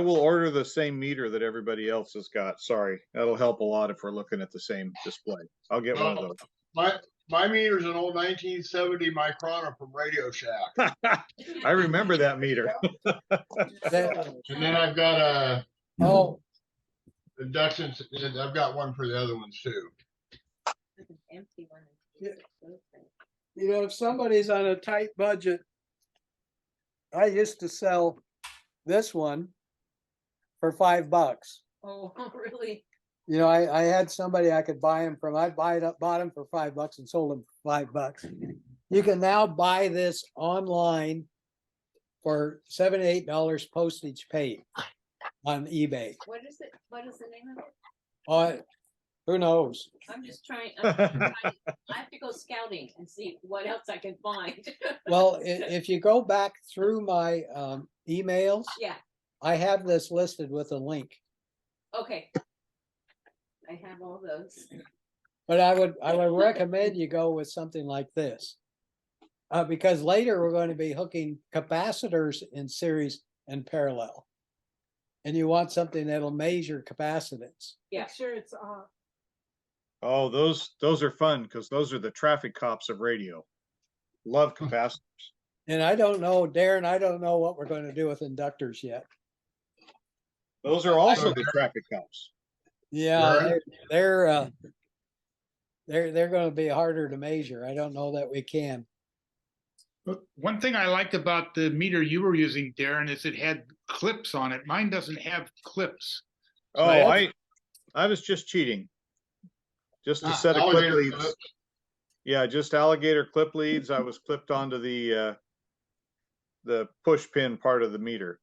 will order the same meter that everybody else has got. Sorry. That'll help a lot if we're looking at the same display. I'll get one of those. My meter's an old 1970 Microna from Radio Shack. I remember that meter. And then I've got a Oh, induction. I've got one for the other ones too. There's an empty one. Yeah. If somebody's on a tight budget, I used to sell this one for $5. Oh, really? I had somebody I could buy them from. I bought them for $5 and sold them for $5. You can now buy this online for $78 postage paid on eBay. What is it? What is the name of it? Who knows? I'm just trying, I have to go scouting and see what else I can find. Well, if you go back through my emails, Yeah, I have this listed with a link. okay. I have all those. But I would recommend you go with something like this. Because later we're going to be hooking capacitors in series and parallel. And you want something that'll measure capacitance. Yeah. Make sure it's off. Oh, those are fun because those are the traffic cops of radio. Love capacitors. And I don't know, Darren, I don't know what we're going to do with inductors yet. Those are also the traffic cops. Yeah, they're going to be harder to measure. I don't know that we can. But one thing I liked about the meter you were using, Darren, is it had clips on it. Mine doesn't have clips. Oh, I was just cheating. Just a set of clip Alligator leads. clips. Yeah, just alligator clip leads. I was clipped onto the push pin part of the meter.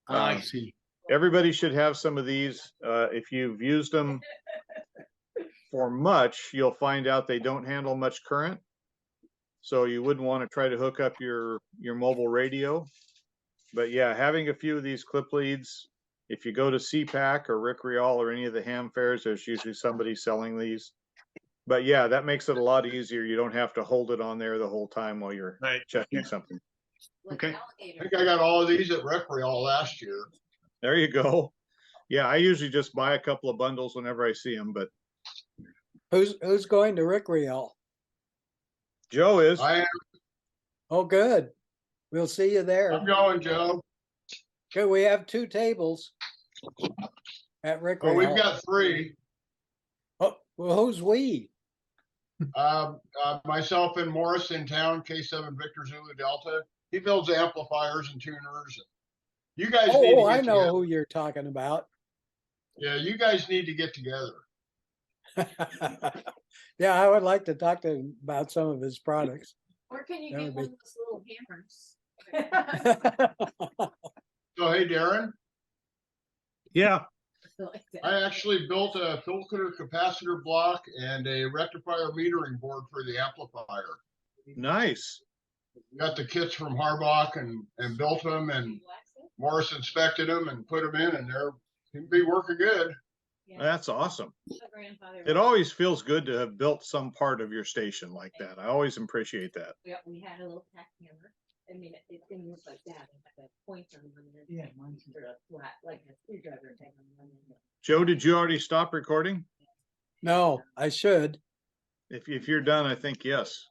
I see. Everybody should have some of these. If you've used them for much, you'll find out they don't handle much current. So you wouldn't want to try to hook up your mobile radio. But yeah, having a few of these clip leads, if you go to CPAC or Rick Rial or any of the ham fairs, there's usually somebody selling these. But yeah, that makes it a lot easier. You don't have to hold it on there the whole time while you're checking something. Okay. I think I got all of these at Recreal last year. There you go. Yeah, I usually just buy a couple of bundles whenever I see them, but Who's going to Rick Rial? Joe is. I am. Oh, good. We'll see you there. I'm going, Joe. Good. We have 2 tables at Rick Oh, Rial. we've got 3. Oh, well, who's we? Myself and Morris in town, K7 Victor Zulu Delta. He builds amplifiers and tuners. You guys need to Oh, get I know together. who you're talking about. Yeah, you guys need to get together. Yeah, I would like to talk to him about some of his products. Or can you That get would one be- of those little hammers? So, hey, Darren, Yeah. Like that. I actually built a filter capacitor block and a rectifier metering board for the amplifier. Nice. Got the kits from Harbach and built them, and Morris inspected them and put them in, and they're seem to be working good. Yeah. That's awesome. My grandfather- It always feels good to have built some part of your station like that. I always appreciate that. Yeah, we had a little tack hammer. I mean, it didn't look like that. It had a point on one end. Yeah, mine's Sort of flat, like a screwdriver type on one end. Joe, did you already stop recording? No, I should. If you're done, I think yes.